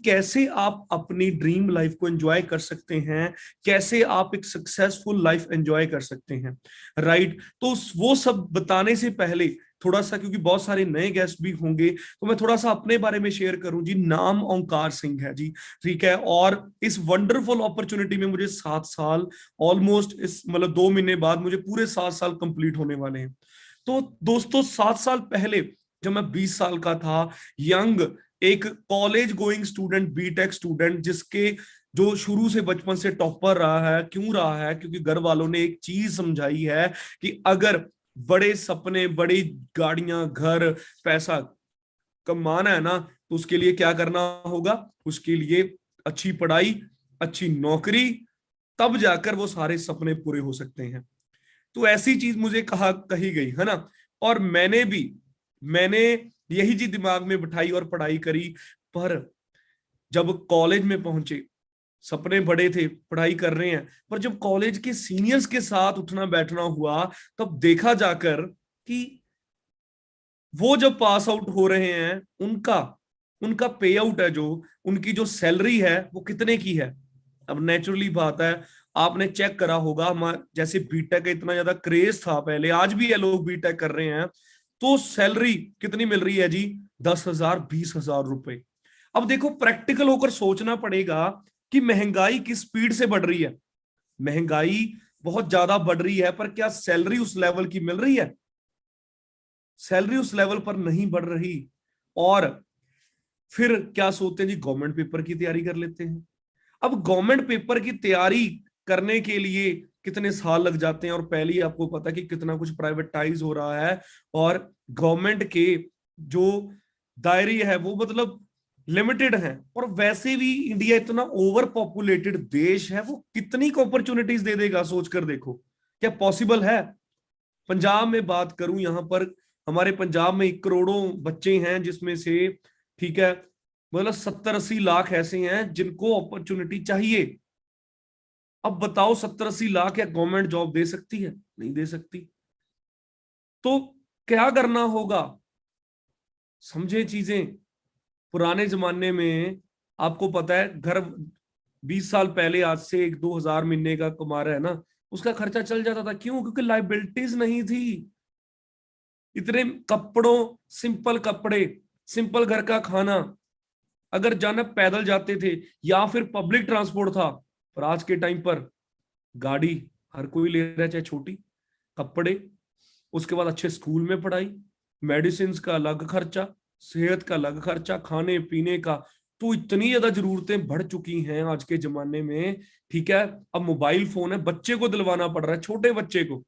कैसे आप अपनी ड्रीम लाइफ को एंजॉय कर सकते हैं, कैसे आप एक सक्सेसफुल लाइफ एंजॉय कर सकते हैं, राइट। तो वो सब बताने से पहले थोड़ा सा, क्योंकि बहुत सारे नए गेस्ट भी होंगे, तो मैं थोड़ा सा अपने बारे में शेयर करूं जी। नाम ओंकार सिंह है जी, ठीक है। और इस वंडरफुल अपॉर्चुनिटी में मुझे 7 साल, ऑलमोस्ट इस मतलब 2 महीने बाद मुझे पूरे 7 साल कंप्लीट होने वाले हैं। तो दोस्तों 7 साल पहले जब मैं 20 साल का था, यंग, एक college going student, BTech student, जिसके जो शुरू से बचपन से टॉपर रहा है, क्यों रहा है? क्योंकि घर वालों ने एक चीज समझाई है कि अगर बड़े सपने, बड़ी गाड़ियां, घर, पैसा कमाना है ना, तो उसके लिए क्या करना होगा? उसके लिए अच्छी पढ़ाई, अच्छी नौकरी, तब जाकर वो सारे सपने पूरे हो सकते हैं। तो ऐसी चीज मुझे कही गई है ना। और मैंने यही चीज दिमाग में बिठाई और पढ़ाई करी। पर जब कॉलेज में पहुंचे, सपने बड़े थे, पढ़ाई कर रहे हैं, पर जब कॉलेज के सीनियर्स के साथ उठना बैठना हुआ, तब देखा जाकर कि वो जब पास आउट हो रहे हैं, उनका उनका पे आउट है, जो उनकी जो सैलरी है वो कितने की है। अब नेचुरली बात है, आपने चेक करा होगा, हमारे जैसे बीटेक का इतना ज्यादा क्रेज था पहले, आज भी है, लोग बीटेक कर रहे हैं, तो सैलरी कितनी मिल रही है जी? 10,000, 20,000 रुपए। अब देखो, प्रैक्टिकल होकर सोचना पड़ेगा कि महंगाई किस स्पीड से बढ़ रही है। महंगाई बहुत ज्यादा बढ़ रही है, पर क्या सैलरी उस लेवल की मिल रही है? सैलरी उस लेवल पर नहीं बढ़ रही। और फिर क्या सोचते हैं जी? गवर्नमेंट पेपर की तैयारी कर लेते हैं। अब गवर्नमेंट पेपर की तैयारी करने के लिए कितने साल लग जाते हैं, और पहले ही आपको पता है कि कितना कुछ प्राइवेटाइज हो रहा है, और गवर्नमेंट के जो दायरे है वो मतलब लिमिटेड है। और वैसे भी इंडिया इतना ओवर पॉपुलेटेड देश है, वो कितनी को अपॉर्चुनिटीज दे देगा? सोचकर देखो, क्या पॉसिबल है? पंजाब में बात करूं, यहां पर हमारे पंजाब में करोड़ों बच्चे हैं, जिसमें से, ठीक है, मतलब 70-80 लाख ऐसे हैं जिनको अपॉर्चुनिटी चाहिए। अब बताओ, 70-80 लाख क्या गवर्नमेंट जॉब दे सकती है? नहीं दे सकती। तो क्या करना होगा? समझे चीजें। पुराने जमाने में आपको पता है, घर 20 साल पहले, आज से 1-2 हजार महीने का कमा रहा है ना, उसका खर्चा चल जाता था। क्यों? क्योंकि लाइबिलिटीज नहीं थी इतने। कपड़ों, सिंपल कपड़े, सिंपल घर का खाना, अगर जाना पैदल जाते थे या फिर पब्लिक ट्रांसपोर्ट था। पर आज के टाइम पर गाड़ी हर कोई ले रहा है, चाहे छोटी, कपड़े, उसके बाद अच्छे स्कूल में पढ़ाई, मेडिसिन का अलग खर्चा, सेहत का अलग खर्चा, खाने पीने का। तो इतनी ज्यादा जरूरतें बढ़ चुकी हैं आज के जमाने में, ठीक है। अब मोबाइल फोन है, बच्चे को दिलवाना पड़ रहा है, छोटे बच्चे को।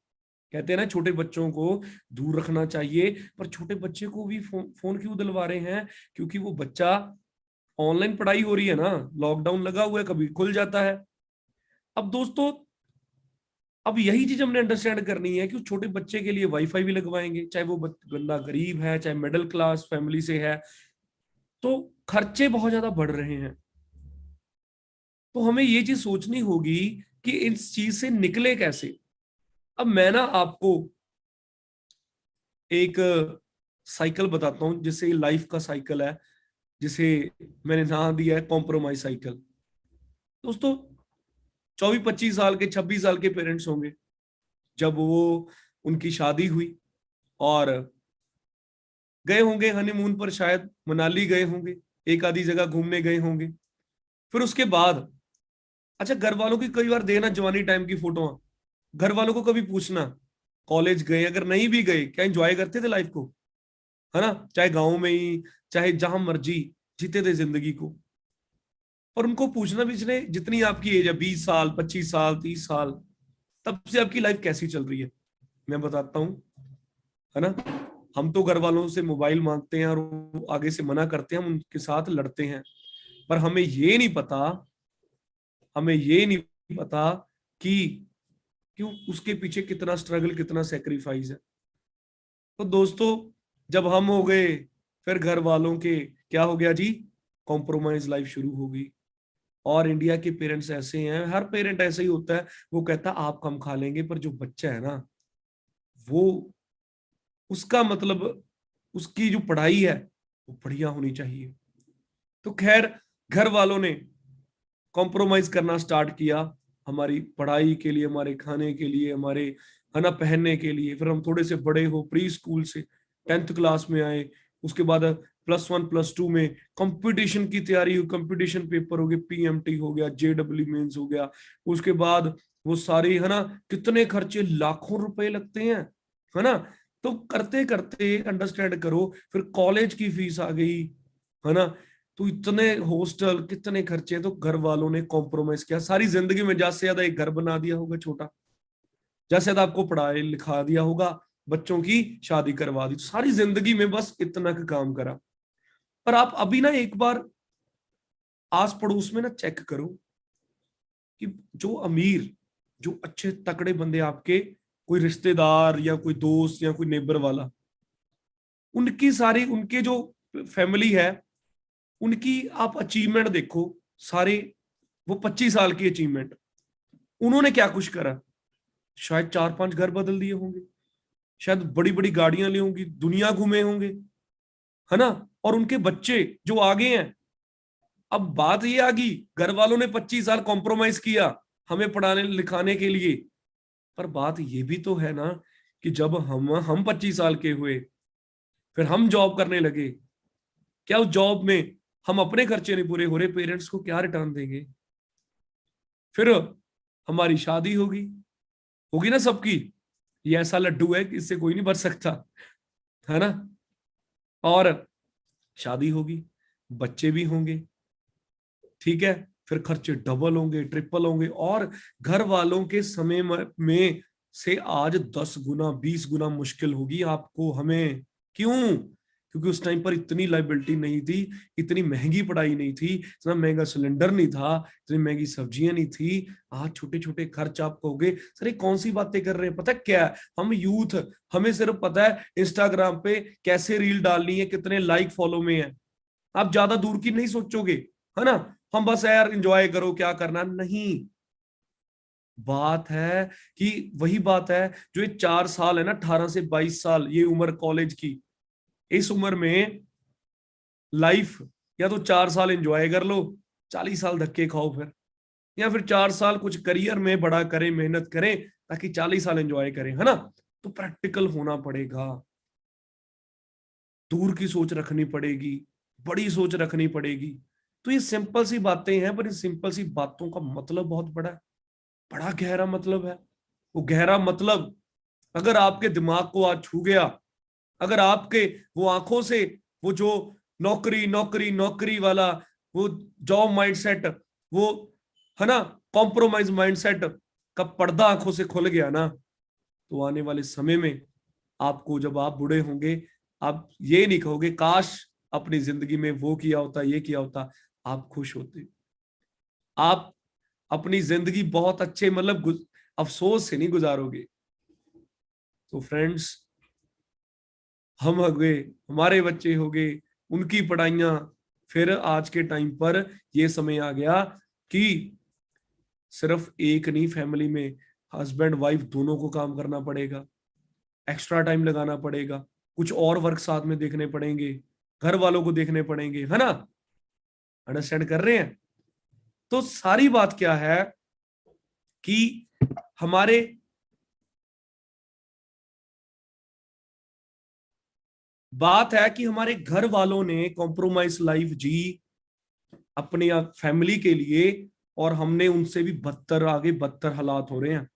कहते हैं ना, छोटे बच्चों को दूर रखना चाहिए, पर छोटे बच्चे को भी फोन क्यों दिलवा रहे हैं? क्योंकि वो बच्चा, ऑनलाइन पढ़ाई हो रही है ना, लॉकडाउन लगा हुआ है, कभी खुल जाता है। अब दोस्तों, अब यही चीज हमने अंडरस्टैंड करनी है कि उस छोटे बच्चे के लिए वाईफाई भी लगवाएंगे, चाहे वो बंदा गरीब है, चाहे मिडिल क्लास फैमिली से है। तो खर्चे बहुत ज्यादा बढ़ रहे हैं। तो हमें ये चीज सोचनी होगी कि इस चीज से निकले कैसे। अब मैं ना आपको एक साइकिल बताता हूं, जिसे लाइफ का साइकिल है, जिसे मैंने नाम दिया है कॉम्प्रोमाइज साइकिल। दोस्तों, 24-25 साल के, 26 साल के पेरेंट्स होंगे जब वो, उनकी शादी हुई, और गए होंगे हनीमून पर, शायद मनाली गए होंगे, एक आधी जगह घूमने गए होंगे। फिर उसके बाद, अच्छा, घर वालों की कई बार देना जवानी टाइम की फोटो, घर वालों को कभी पूछना, कॉलेज गए, अगर नहीं भी गए, क्या एंजॉय करते थे लाइफ को? है ना, चाहे गांव में ही, चाहे जहां मर्जी, जीते थे जिंदगी को। और उनको पूछना भी, जितने जितनी आपकी एज है, 20 साल, 25 साल, 30 साल, तब से आपकी लाइफ कैसी चल रही है? मैं बताता हूँ, है ना। हम तो घर वालों से मोबाइल मांगते हैं, और वो आगे से मना करते हैं, हम उनके साथ लड़ते हैं। पर हमें ये नहीं पता कि क्यों, उसके पीछे कितना स्ट्रगल, कितना सेक्रीफाइस है। तो दोस्तों, जब हम हो गए, फिर घर वालों के क्या हो गया जी? कॉम्प्रोमाइज लाइफ शुरू हो गई। और इंडिया के पेरेंट्स ऐसे हैं, हर पेरेंट ऐसे ही होता है, वो कहता आप कम खा लेंगे, पर जो बच्चा है ना, वो, उसका मतलब, उसकी जो पढ़ाई है वो बढ़िया होनी चाहिए। तो खैर, घर वालों ने कॉम्प्रोमाइज करना स्टार्ट किया हमारी पढ़ाई के लिए, हमारे खाने के लिए, हमारे है ना पहनने के लिए। फिर हम थोड़े से बड़े हो, प्री स्कूल से 10th क्लास में आए, उसके बाद +1 +2 में कंपटीशन की तैयारी हुई, कंपटीशन पेपर हो गए, पीएमटी हो गया, जेडब्ल्यू मेंस हो गया, उसके बाद वो सारी है ना कितने खर्चे, लाखों रुपए लगते हैं, है ना। तो करते करते अंडरस्टैंड करो, फिर कॉलेज की फीस आ गई, है ना। तो इतने हॉस्टल, कितने खर्चे, तो घर वालों ने कॉम्प्रोमाइज किया सारी जिंदगी में। ज्यादा से ज्यादा एक घर बना दिया होगा छोटा, ज्यादा से ज्यादा आपको पढ़ाई लिखा दिया होगा, बच्चों की शादी करवा दी, सारी जिंदगी में बस इतना का काम करा। पर आप अभी ना एक बार आस पड़ोस में ना चेक करो कि जो अमीर, जो अच्छे तकड़े बंदे आपके, कोई रिश्तेदार या कोई दोस्त या कोई नेबर वाला, उनकी सारी, उनके जो फैमिली है, उनकी आप अचीवमेंट देखो सारे, वो 25 साल की अचीवमेंट, उन्होंने क्या कुछ करा। शायद 4-5 घर बदल दिए होंगे, शायद बड़ी बड़ी गाड़ियां ली होंगी, दुनिया घूमे होंगे, है ना। और उनके बच्चे जो आगे हैं, अब बात ये आ गई, घर वालों ने 25 साल कॉम्प्रोमाइज किया हमें पढ़ाने लिखाने के लिए, पर बात ये भी तो है ना कि जब हम 25 साल के हुए, फिर हम जॉब करने लगे, क्या उस जॉब में हम अपने खर्चे नहीं पूरे हो रहे, पेरेंट्स को क्या रिटर्न देंगे। फिर हमारी शादी होगी, होगी ना सबकी, ये ऐसा लड्डू है कि इससे कोई नहीं बच सकता, है ना। और शादी होगी, बच्चे भी होंगे, ठीक है, फिर खर्चे डबल होंगे, ट्रिपल होंगे, और घर वालों के समय में से आज 10 गुना 20 गुना मुश्किल होगी आपको हमें। क्यों? क्योंकि उस टाइम पर इतनी लाइबिलिटी नहीं थी, इतनी महंगी पढ़ाई नहीं थी, इतना महंगा सिलेंडर नहीं था, इतनी महंगी सब्जियां नहीं थी। आज छोटे छोटे खर्च आप कहोगे सर ये कौन सी बातें कर रहे हैं, पता है क्या है, हम यूथ, हमें सिर्फ पता है इंस्टाग्राम पे कैसे रील डालनी है, कितने लाइक फॉलो में है, आप ज्यादा दूर की नहीं सोचोगे, है ना। हम बस यार एंजॉय करो, क्या करना, नहीं। बात है कि वही बात है, जो ये 4 साल है ना, 18 से 22 साल, ये उम्र कॉलेज की, इस उम्र में लाइफ, या तो 4 साल एंजॉय कर लो, 40 साल धक्के खाओ फिर, या फिर 4 साल कुछ करियर में बड़ा करें, मेहनत करें, ताकि 40 साल एंजॉय करें, है ना। तो प्रैक्टिकल होना पड़ेगा, दूर की सोच रखनी पड़ेगी, बड़ी सोच रखनी पड़ेगी। तो ये सिंपल सी बातें हैं, पर इस सिंपल सी बातों का मतलब बहुत बड़ा है, बड़ा गहरा मतलब है। वो गहरा मतलब अगर आपके दिमाग को आज छू गया, अगर आपके वो आंखों से वो जो नौकरी नौकरी नौकरी वाला वो जॉब माइंडसेट, वो है ना कॉम्प्रोमाइज माइंडसेट का पर्दा आंखों से खुल गया ना, तो आने वाले समय में आपको, जब आप बूढ़े होंगे, आप ये नहीं कहोगे काश अपनी जिंदगी में वो किया होता, ये किया होता, आप खुश होते। आप अपनी जिंदगी बहुत अच्छे मतलब अफसोस से नहीं गुजारोगे। तो फ्रेंड्स, हम हो गए, हमारे बच्चे हो गए, उनकी पढ़ाइयां, फिर आज के टाइम पर यह समय आ गया कि सिर्फ एक नहीं, फैमिली में हस्बैंड वाइफ दोनों को काम करना पड़ेगा, एक्स्ट्रा टाइम लगाना पड़ेगा, कुछ और वर्क साथ में देखने पड़ेंगे, घर वालों को देखने पड़ेंगे, है ना। अंडरस्टैंड कर रहे हैं? तो सारी बात क्या है कि हमारे बात है कि हमारे घर वालों ने कॉम्प्रोमाइज लाइफ जी अपने फैमिली के लिए, और हमने उनसे भी बदतर, आगे बदतर हालात हो रहे हैं।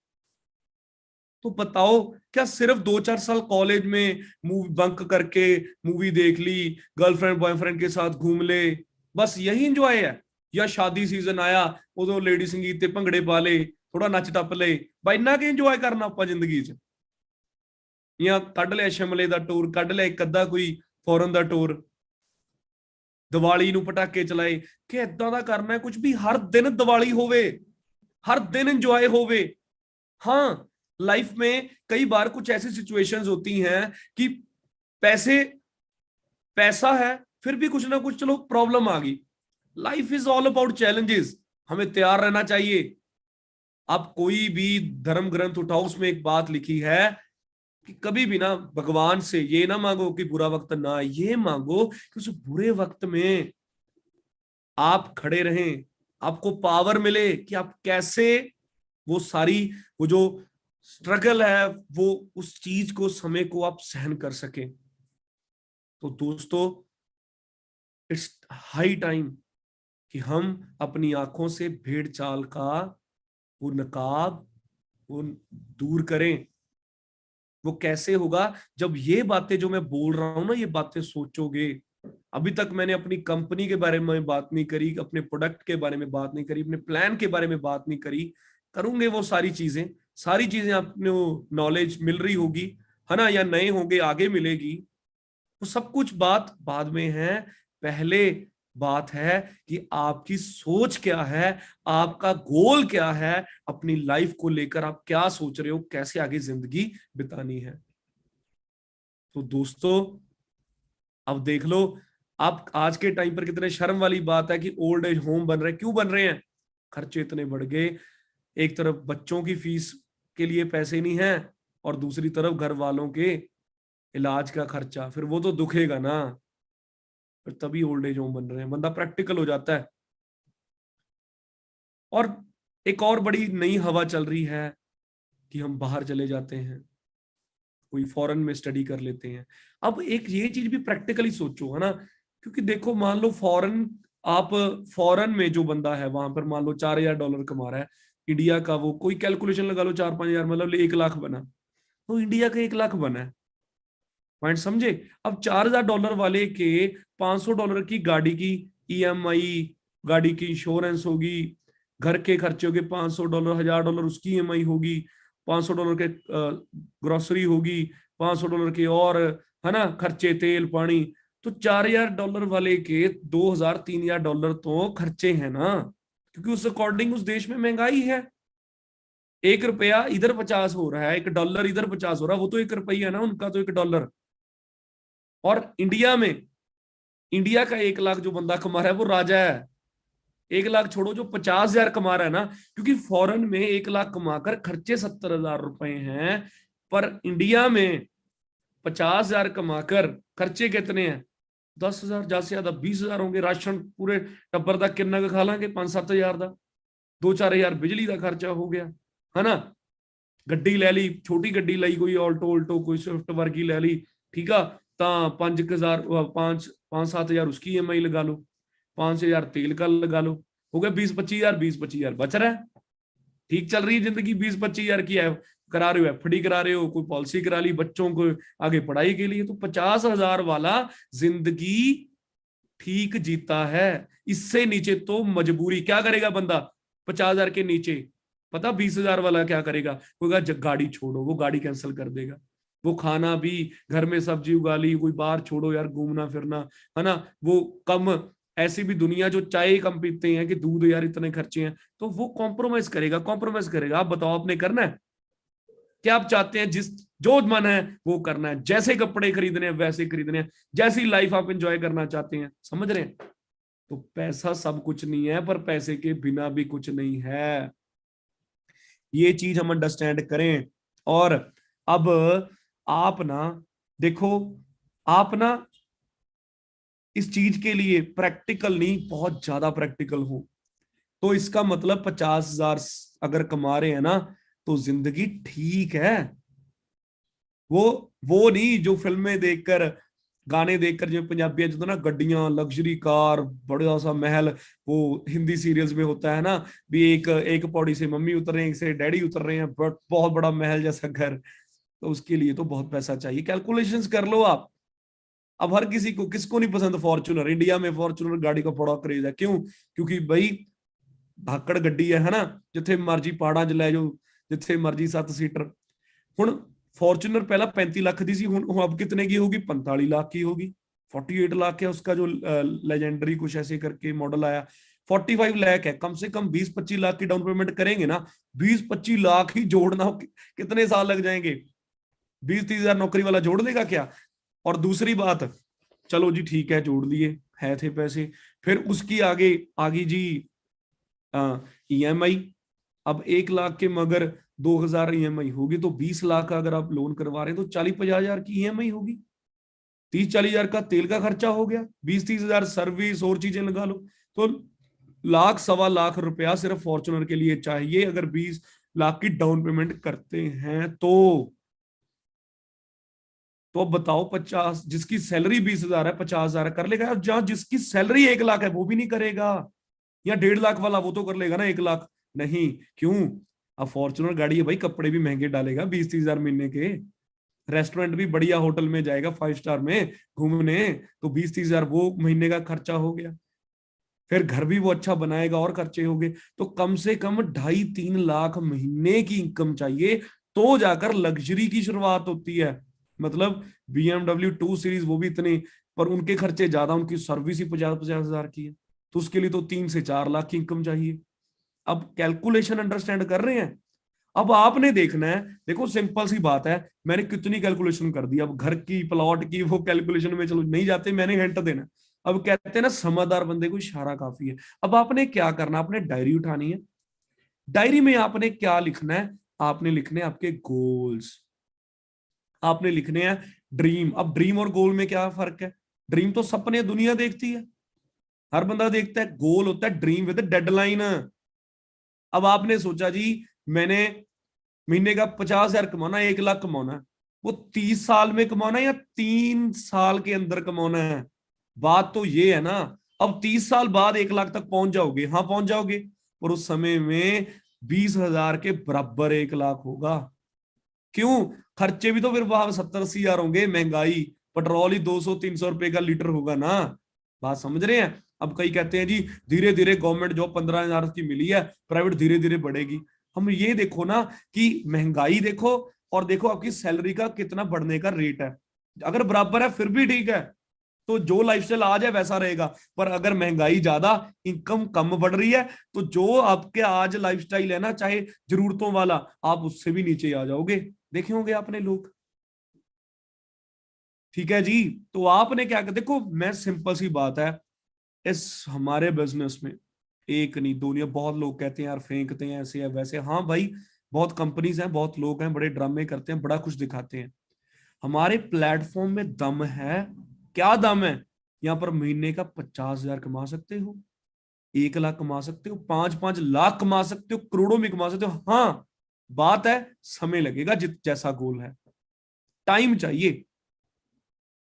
तो बताओ, क्या सिर्फ 2-4 साल कॉलेज में मूवी बंक करके मूवी देख ली, गर्लफ्रेंड बॉयफ्रेंड के साथ घूम ले, बस यही एंजॉय है? या शादी सीजन आया, उदो लेडी संगीत ते भंगड़े पा ले, थोड़ा नच टप ले, भाई इन्ना के एंजॉय करना आपा जिंदगी च? या कढ़ लिया शिमले का टूर, कढ़ लिया एक अद्धा कोई फॉरन का टूर, ਦੀਵਾਲੀ ਨੂੰ ਪਟਾਕੇ ਚਲਾਏ, ਕਿ ਇਦਾਂ ਦਾ ਕਰਨਾ ਹੈ ਕੁਝ ਵੀ, ਹਰ दिन ਦੀਵਾਲੀ होवे, हर दिन एंजॉय होवे। हाँ, लाइफ में कई बार कुछ ऐसी सिचुएशंस होती हैं कि पैसे, पैसा है, फिर भी कुछ ना कुछ चलो प्रॉब्लम आ गई। Life is all about challenges, हमें तैयार रहना चाहिए। आप कोई भी धर्म ग्रंथ उठाओ, उसमें एक बात लिखी है कि कभी भी ना भगवान से ये ना मांगो कि बुरा वक्त ना आए, ये मांगो कि उस बुरे वक्त में आप खड़े रहें, आपको पावर मिले कि आप कैसे वो सारी, वो जो स्ट्रगल है, वो उस चीज को, समय को आप सहन कर सके। तो दोस्तों, इट्स हाई टाइम कि हम अपनी आंखों से भेड़ चाल का वो नकाब वो दूर करें। वो कैसे होगा? जब ये बातें जो मैं बोल रहा हूं ना, ये बातें सोचोगे। अभी तक मैंने अपनी कंपनी के बारे में बात नहीं करी, अपने प्रोडक्ट के बारे में बात नहीं करी, अपने प्लान के बारे में बात नहीं करी। करूंगे वो सारी चीजें आपने वो नॉलेज मिल रही होगी, है ना, या नए होंगे, आगे मिलेगी। वो सब कुछ बात बाद में है। पहले बात है कि आपकी सोच क्या है, आपका गोल क्या है, अपनी लाइफ को लेकर आप क्या सोच रहे हो, कैसे आगे जिंदगी बितानी है। तो दोस्तों, अब देख लो, आप आज के टाइम पर कितने शर्म वाली बात है कि ओल्ड एज होम बन रहे हैं। क्यों बन रहे हैं? खर्चे इतने बढ़ गए। एक तरफ बच्चों की फीस के लिए पैसे नहीं है, और दूसरी तरफ घर वालों के इलाज का खर्चा, फिर वो तो दुखेगा ना। फिर तभी ओल्ड एज होम बन रहे हैं, बंदा प्रैक्टिकल हो जाता है। और एक और बड़ी नई हवा चल रही है कि हम बाहर चले जाते हैं, कोई फॉरेन में स्टडी कर लेते हैं। अब एक ये चीज भी प्रैक्टिकली सोचो, है ना, क्योंकि देखो, मान लो आप फॉरेन में जो बंदा है वहां पर मान लो $4,000 कमा रहा है। इंडिया का वो कोई कैलकुलेशन लगा लो, 4-5 हजार, मतलब 1 लाख बना। तो इंडिया का 1 लाख बना है। पॉइंट समझे? अब $4,000 वाले के $500 की गाड़ी की ईएमआई, गाड़ी की इंश्योरेंस होगी, घर के खर्चे होंगे $500, $1,000 उसकी ईएमआई होगी, $500 के ग्रोसरी होगी, $500 के और, है ना, खर्चे, तेल पानी। तो $4,000 वाले के 2,000-3,000 तो खर्चे हैं ना, क्योंकि उस अकॉर्डिंग उस देश में महंगाई है। $1 इधर 50 हो रहा है, $1 इधर 50 हो रहा है, वो तो $1 है ना, उनका तो $1। और इंडिया का 1 लाख जो बंदा कमा रहा है वो राजा है। 1 लाख छोड़ो, जो 50,000 कमा रहा है ना, क्योंकि फॉरेन में 1 लाख कमाकर खर्चे ₹70,000 हैं, पर इंडिया में 50,000 कमाकर खर्चे कितने हैं? 10,000, ज्यादा से ज्यादा 20,000 होंगे। राशन पूरे टब्बर का किन्ना का खा लांगे, 5-7 हजार का। 2-4 हजार बिजली का खर्चा हो गया, है ना। गड्डी ले ली, छोटी गड्डी लाई, कोई ऑल्टो ऑल्टो कोई स्विफ्ट वर्गी ले ली, ठीक है, तो 5,000, 5-7 हजार उसकी ईएमआई लगा लो, 5,000 तेल का लगा लो, हो गया 20-25 हजार। 20-25 हजार बच रहा है। ठीक चल रही है जिंदगी। 20-25 हजार की है, करा रहे हो एफडी, करा रहे हो, कोई पॉलिसी करा ली बच्चों को आगे पढ़ाई के लिए, तो 50,000 वाला जिंदगी ठीक जीता है। इससे नीचे तो मजबूरी। क्या करेगा बंदा 50,000 के नीचे? पता 20,000 वाला क्या करेगा? कोई गाड़ी छोड़ो, वो गाड़ी कैंसिल कर देगा। वो खाना भी, घर में सब्जी उगा ली, कोई बाहर छोड़ो यार, घूमना फिरना, है ना, वो कम। ऐसी भी दुनिया जो चाय कम पीते हैं कि दूध यार इतने खर्चे हैं, तो वो कॉम्प्रोमाइज करेगा, कॉम्प्रोमाइज करेगा। आप बताओ, आपने करना है क्या? आप चाहते हैं जिस जो मन है वो करना है, जैसे कपड़े खरीदने हैं वैसे खरीदने हैं, जैसी लाइफ आप एंजॉय करना चाहते हैं, समझ रहे हैं? तो पैसा सब कुछ नहीं है, पर पैसे के बिना भी कुछ नहीं है। ये चीज हम अंडरस्टैंड करें। और अब आप ना देखो, आप ना इस चीज के लिए प्रैक्टिकल नहीं, बहुत ज्यादा प्रैक्टिकल हो, तो इसका मतलब 50,000 अगर कमा रहे हैं ना, तो जिंदगी ठीक है। वो वो नहीं जो फिल्में देखकर, गाने देखकर, जो पंजाबी जो ना, गड्डियां, लग्जरी कार, बड़ा सा महल, वो हिंदी सीरियल्स में होता है ना, भी एक एक पौड़ी से मम्मी उतर रहे हैं, एक से डैडी उतर रहे हैं, बट बहुत बड़ा महल जैसा घर। तो उसके लिए तो बहुत पैसा चाहिए। कैलकुलेशंस कर लो आप। अब हर किसी को, किसको नहीं पसंद फॉर्चूनर? इंडिया में फॉर्चूनर गाड़ी का बड़ा क्रेज है। क्यों? क्योंकि भाई धाकड़ गड्डी है ना, जिथे मर्जी पहाड़ा च लै जाओ, जिथे मर्जी 7 सीटर। ਹੁਣ फॉर्चुनर पहला 35 लाख दी सी, हुन अब कितने की होगी? 45 लाख की होगी। 48 लाख है उसका जो लेजेंडरी कुछ ऐसे करके मॉडल आया। 45 लाख है। कम से कम 20-25 लाख की डाउन पेमेंट करेंगे ना, 20-25 लाख ही जोड़ना कितने साल लग जाएंगे? 20-30 हजार नौकरी वाला जोड़ लेगा क्या? और दूसरी बात, चलो जी ठीक है, जोड़ लिए, है थे पैसे, फिर उसकी आगे आगे जी ईएमआई। अब 1 लाख के मगर 2,000 ईएमआई होगी, तो 20 लाख का अगर आप लोन करवा रहे हैं तो 40-50 हजार की ईएमआई होगी। 30-40 हजार का तेल का खर्चा हो गया, 20-30 हजार सर्विस और चीजें लगा लो, तो लाख सवा लाख रुपया सिर्फ फॉर्च्यूनर के लिए चाहिए, अगर 20 लाख की डाउन पेमेंट करते हैं तो अब बताओ, 50, जिसकी सैलरी 20,000 है, 50,000 कर लेगा? यार जहां जिसकी सैलरी 1 लाख है वो भी नहीं करेगा, या 1.5 लाख वाला वो तो कर लेगा ना 1 लाख? नहीं, क्यों? अब फॉर्च्यूनर गाड़ी है भाई, कपड़े भी महंगे डालेगा 20-30 हजार महीने के, रेस्टोरेंट भी बढ़िया होटल में जाएगा 5 स्टार में घूमने, तो 20-30 हजार वो महीने का खर्चा हो गया। फिर घर भी वो अच्छा बनाएगा और खर्चे हो गए। तो कम से कम 2.5-3 लाख महीने की इनकम चाहिए, तो जाकर लग्जरी की शुरुआत होती है। मतलब BMW 2 सीरीज वो भी इतने, पर उनके खर्चे ज्यादा, उनकी सर्विस ही 50-50 हजार की है, तो उसके लिए तो 3 से 4 लाख की इनकम चाहिए। अब कैलकुलेशन अंडरस्टैंड कर रहे हैं? अब आपने देखना है, देखो सिंपल सी बात है, मैंने कितनी कैलकुलेशन कर दी, अब घर की प्लॉट की वो कैलकुलेशन में चलो नहीं जाते, मैंने हिंट देना। अब कहते हैं ना, समझदार बंदे को इशारा काफी है। अब आपने क्या करना, आपने डायरी उठानी है। डायरी में आपने क्या लिखना है? आपने लिखने हैं आपके गोल्स, आपने लिखने हैं ड्रीम। अब ड्रीम और गोल में क्या फर्क है? ड्रीम तो सपने दुनिया देखती है, हर बंदा देखता है। गोल होता है ड्रीम विद डेडलाइन। अब आपने सोचा जी, मैंने महीने का 50,000 कमाना है, 1 लाख कमाना है, वो 30 साल में कमाना है या 3 साल के अंदर कमाना है? बात तो ये है ना। अब 30 साल बाद 1 लाख तक पहुंच जाओगे, हाँ पहुंच जाओगे, पर उस समय में 20,000 के बराबर 1 लाख होगा। क्यों? खर्चे भी तो फिर वहां 70-80 हजार होंगे, महंगाई, पेट्रोल ही 200-300 रुपए का लीटर होगा ना। बात समझ रहे हैं? अब कई कहते हैं जी, धीरे धीरे गवर्नमेंट जॉब 15,000 की मिली है, प्राइवेट धीरे धीरे बढ़ेगी। हम ये देखो ना कि महंगाई देखो, और देखो आपकी सैलरी का कितना बढ़ने का रेट है। अगर बराबर है फिर भी ठीक है, तो जो लाइफस्टाइल आज है वैसा रहेगा। पर अगर महंगाई ज्यादा, इनकम कम बढ़ रही है, तो जो आपके आज लाइफस्टाइल है ना, चाहे जरूरतों वाला, आप उससे भी नीचे आ जाओगे। देखे होंगे आपने लोग। ठीक है जी। तो आपने क्या कर, देखो मैं सिंपल सी बात है, इस हमारे बिजनेस में एक नहीं दो नहीं, बहुत लोग कहते हैं यार फेंकते हैं ऐसे है वैसे, हाँ भाई, बहुत कंपनीज हैं, बहुत लोग हैं, बड़े ड्रामे करते हैं, बड़ा कुछ दिखाते हैं। हमारे प्लेटफॉर्म में दम है। क्या दम है? यहाँ पर महीने का 50,000 कमा सकते हो, 1 लाख कमा सकते हो, 5-5 लाख कमा सकते हो, करोड़ों में कमा सकते हो। हाँ, बात है समय लगेगा, जित जैसा गोल है, टाइम चाहिए।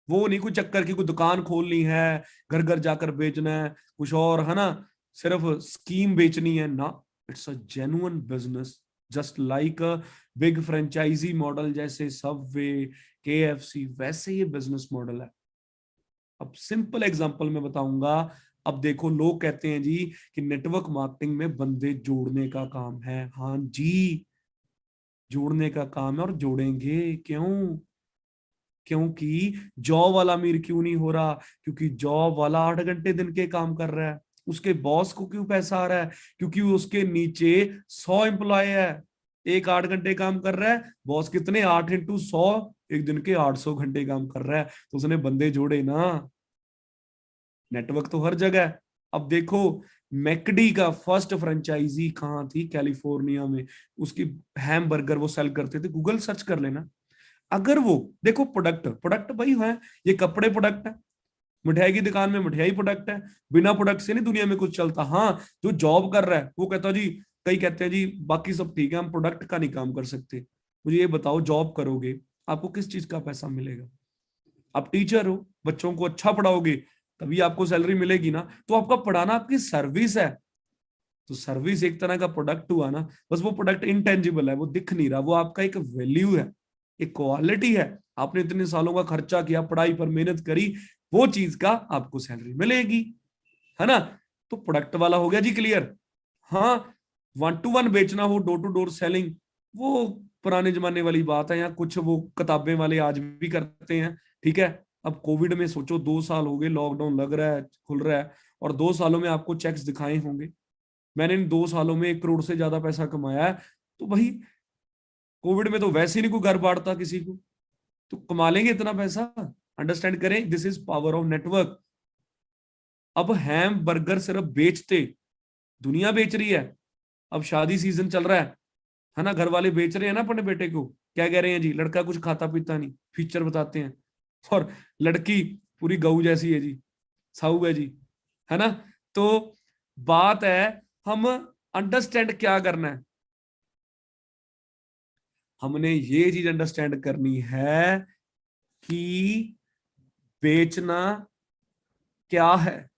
वो नहीं कोई चक्कर की कोई दुकान खोलनी है, घर घर जाकर बेचना है, कुछ और है ना, सिर्फ स्कीम बेचनी है ना। It's a genuine business, just like a big franchisee model, जैसे सबवे, KFC, वैसे ये बिजनेस मॉडल है। अब सिंपल एग्जांपल में बताऊंगा। अब देखो, लोग कहते हैं जी कि नेटवर्क मार्केटिंग में बंदे जोड़ने का काम है। हाँ जी, जोड़ने का काम है, और जोड़ेंगे। क्यों? क्योंकि जॉब वाला अमीर क्यों नहीं हो रहा? क्योंकि जॉब वाला 8 घंटे दिन के काम कर रहा है। उसके बॉस को क्यों पैसा आ रहा है? क्योंकि उसके नीचे 100 एम्प्लॉय है, एक 8 घंटे काम कर रहा है, बॉस कितने, 8 × 100, एक दिन के 800 घंटे काम कर रहा है, तो उसने बंदे जोड़े ना। नेटवर्क तो हर जगह है। अब देखो, मैकडी का फर्स्ट फ्रेंचाइजी कहाँ थी? कैलिफोर्निया में। उसकी हैम बर्गर वो सेल करते थे, गूगल सर्च कर लेना। अगर वो, देखो प्रोडक्ट प्रोडक्ट भाई है, ये कपड़े प्रोडक्ट है, मिठाई की दुकान में मिठाई प्रोडक्ट है, बिना प्रोडक्ट से नहीं दुनिया में कुछ चलता। हाँ, जो जॉब कर रहा है वो कहता जी, कई कहते हैं जी बाकी सब ठीक है, हम प्रोडक्ट का नहीं काम कर सकते। मुझे ये बताओ, जॉब करोगे, आपको किस चीज का पैसा मिलेगा? आप टीचर हो, बच्चों को अच्छा पढ़ाओगे, तभी आपको सैलरी मिलेगी ना। तो आपका पढ़ाना आपकी सर्विस है, तो सर्विस एक तरह का प्रोडक्ट हुआ ना। बस वो प्रोडक्ट इनटेंजिबल है, वो दिख नहीं रहा, वो आपका एक वैल्यू है, एक क्वालिटी है। आपने इतने सालों का खर्चा किया, पढ़ाई पर मेहनत करी, वो चीज का आपको सैलरी मिलेगी, है ना। तो प्रोडक्ट वाला हो गया जी क्लियर। हाँ, 1-to-1 बेचना हो, डोर टू डोर सेलिंग, वो पुराने जमाने वाली बात है। या कुछ वो किताबें वाले आज भी करते हैं, ठीक है। अब कोविड में सोचो, 2 साल हो गए, लॉकडाउन लग रहा है, खुल रहा है, और 2 सालों में आपको चेक्स दिखाए होंगे। मैंने इन 2 सालों में 1 करोड़ से ज्यादा पैसा कमाया है। तो भाई, कोविड में तो वैसे ही नहीं कोई घर बांटता किसी को, तो कमा लेंगे इतना पैसा। अंडरस्टैंड करें, this is power of network. अब हैम बर्गर सिर्फ बेचते, दुनिया बेच रही है। अब शादी सीजन चल रहा है ना, घर वाले बेच रहे हैं ना अपने बेटे को, क्या कह रहे हैं जी, लड़का कुछ खाता पीता नहीं, फीचर बताते हैं, और लड़की पूरी गऊ जैसी है जी, साहू है जी, है ना। तो बात है, हम अंडरस्टैंड क्या करना है, हमने ये चीज अंडरस्टैंड करनी है कि बेचना क्या है,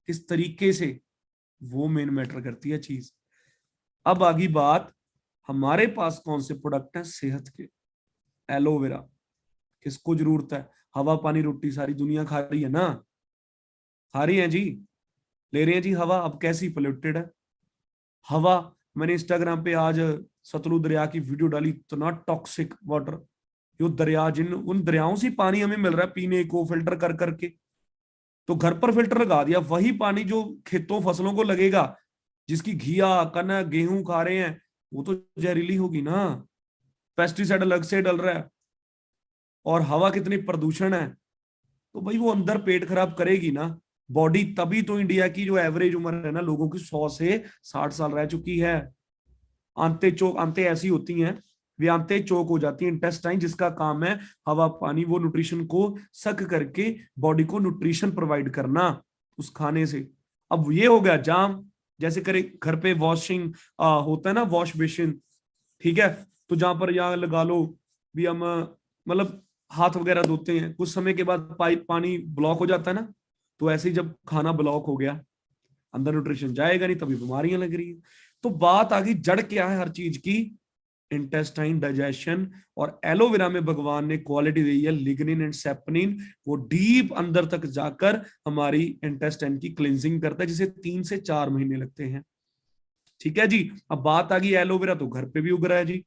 किस तरीके से, वो मेन मैटर करती है चीज। अब आगे बात, हमारे पास कौन से प्रोडक्ट हैं सेहत के। एलोवेरा, किसको जरूरत है, हवा पानी रोटी सारी दुनिया खा रही है ना, खा रही है जी, ले रहे हैं जी हवा। अब कैसी पोल्यूटेड है हवा, मैंने इंस्टाग्राम पे आज सतलुज दरिया की वीडियो डाली, इतना टॉक्सिक वाटर, जो दरिया, जिन उन दरियाओं से पानी हमें मिल रहा है पीने को फिल्टर कर करके, तो घर पर फिल्टर लगा दिया, वही पानी जो खेतों फसलों को लगेगा, जिसकी घिया कनक गेहूं खा रहे हैं, वो तो जहरीली होगी ना, पेस्टिसाइड अलग से डल रहा है, और हवा कितनी प्रदूषण है, तो भाई वो अंदर पेट खराब करेगी ना बॉडी। तभी तो इंडिया की जो एवरेज उम्र है ना लोगों की 100 से 60 साल रह चुकी है। आंतें चोक, आंतें ऐसी होती हैं, वे आंतें चोक हो जाती हैं, इंटेस्टाइन जिसका काम है हवा पानी वो न्यूट्रिशन को सक करके बॉडी को न्यूट्रिशन प्रोवाइड करना उस खाने से। अब ये हो गया जाम, जैसे करे घर पे वॉशिंग होता है ना, वॉश बेसिन, ठीक है, तो जहां पर यहाँ लगा लो भी हम मतलब हाथ वगैरह धोते हैं, कुछ समय के बाद पाइप पानी ब्लॉक हो जाता है ना, तो ऐसे ही जब खाना ब्लॉक हो गया, अंदर न्यूट्रिशन जाएगा नहीं, तभी बीमारियां लग रही है। तो बात आ गई जड़ क्या है हर चीज की, इंटेस्टाइन डाइजेशन। और एलोवेरा में भगवान ने क्वालिटी दी है लिग्निन एंड सेपनिन, वो डीप अंदर तक जाकर हमारी इंटेस्टाइन की क्लिनजिंग करता है, जिसे 3 से 4 महीने लगते हैं। ठीक है जी। अब बात आ गई एलोवेरा तो घर पे भी उग रहा है जी,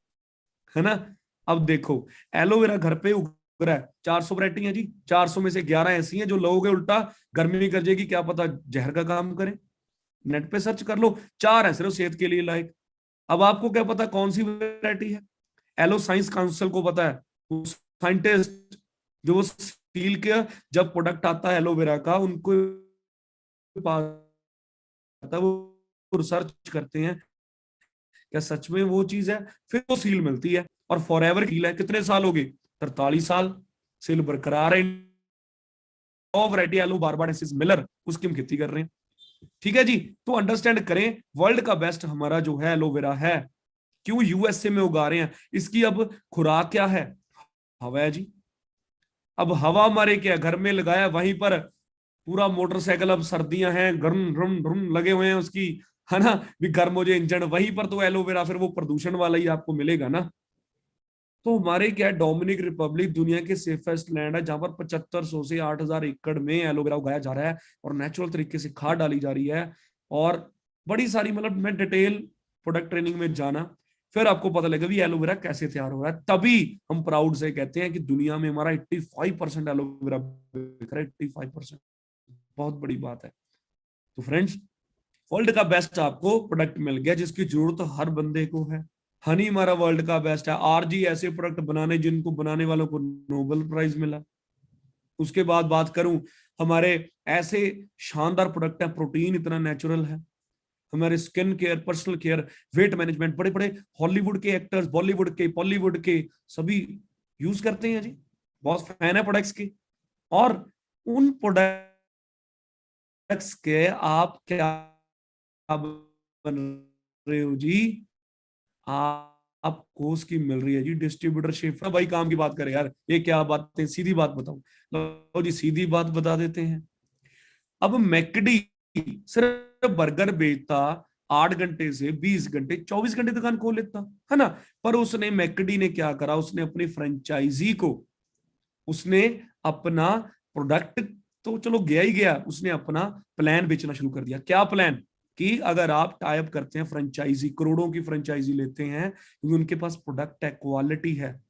है ना। अब देखो, एलोवेरा घर पे उग रहा है, 400 वैरायटी है जी, 400 में से 11 ऐसी हैं जो लोगे उल्टा गर्मी कर जाएगी, क्या पता जहर का काम करे, नेट पे सर्च कर लो, 4 है सिर्फ सेहत के लिए लायक। अब आपको क्या पता कौन सी वैरायटी है, एलो साइंस काउंसिल को पता है, साइंटिस्ट जो वो सील के जब प्रोडक्ट आता है एलोवेरा का उनको पास आता है, वो रिसर्च करते हैं क्या सच में वो चीज है, फिर वो सील मिलती है, और फॉर एवर सील है। कितने साल हो गए, 43 साल सील बरकरार है। वैरायटी एलो बारबाडेंसिस मिलर, उसकी हम खेती कर रहे हैं। ठीक है जी। तो अंडरस्टैंड करें, वर्ल्ड का बेस्ट हमारा जो है एलोवेरा है, क्यों यूएसए में उगा रहे हैं, इसकी अब खुराक क्या है, हवा है जी। अब हवा हमारे क्या घर में लगाया, वहीं पर पूरा मोटरसाइकिल, अब सर्दियां हैं, गर्म ड्रम ड्रम लगे हुए हैं उसकी, है ना, भी गर्म हो जाए इंजन, वहीं पर तो एलोवेरा फिर वो प्रदूषण वाला ही आपको मिलेगा ना। तो हमारे क्या है, डोमिनिक रिपब्लिक दुनिया के सेफेस्ट लैंड है, जहां पर 7500 से 8000 एकड़ में एलोवेरा उगाया जा रहा है, और नेचुरल तरीके से खाद डाली जा रही है, और बड़ी सारी, मतलब मैं डिटेल प्रोडक्ट ट्रेनिंग में जाना, फिर आपको पता लगेगा भी एलोवेरा कैसे तैयार हो रहा है। तभी हम प्राउड से कहते हैं कि दुनिया में हमारा 85% एलोवेरा बिक रहा है, 85%, बहुत बड़ी बात है। तो फ्रेंड्स, वर्ल्ड का बेस्ट आपको प्रोडक्ट मिल गया जिसकी जरूरत हर बंदे को है। हनी हमारा वर्ल्ड का बेस्ट है, आरजी ऐसे प्रोडक्ट बनाने जिनको बनाने वालों को नोबेल प्राइज मिला। उसके बाद बात करूं, हमारे ऐसे शानदार प्रोडक्ट है, प्रोटीन इतना नेचुरल है, हमारे skin care, personal care, weight management, बड़े बड़े हॉलीवुड के एक्टर्स, बॉलीवुड के, बॉलीवुड के सभी यूज करते हैं जी, बहुत फैन है प्रोडक्ट्स के। और उन प्रोडक्ट्स के आप क्या बन रहे हो जी, आपको उसकी मिल रही है जी डिस्ट्रीब्यूटरशिप। भाई काम की बात करें यार, ये क्या बात है, सीधी बात बताओ, लो जी सीधी बात बता देते हैं। अब मैकडी सिर्फ बर्गर बेचता, 8 घंटे से 20 घंटे 24 घंटे दुकान खोल लेता, है ना, पर उसने मैकडी ने क्या करा, उसने अपनी फ्रेंचाइजी को, उसने अपना प्रोडक्ट तो चलो गया ही गया, उसने अपना प्लान बेचना शुरू कर दिया। क्या प्लान, कि अगर आप टाइप करते हैं फ्रेंचाइजी, करोड़ों की फ्रेंचाइजी लेते हैं क्योंकि उनके पास प्रोडक्ट है, क्वालिटी है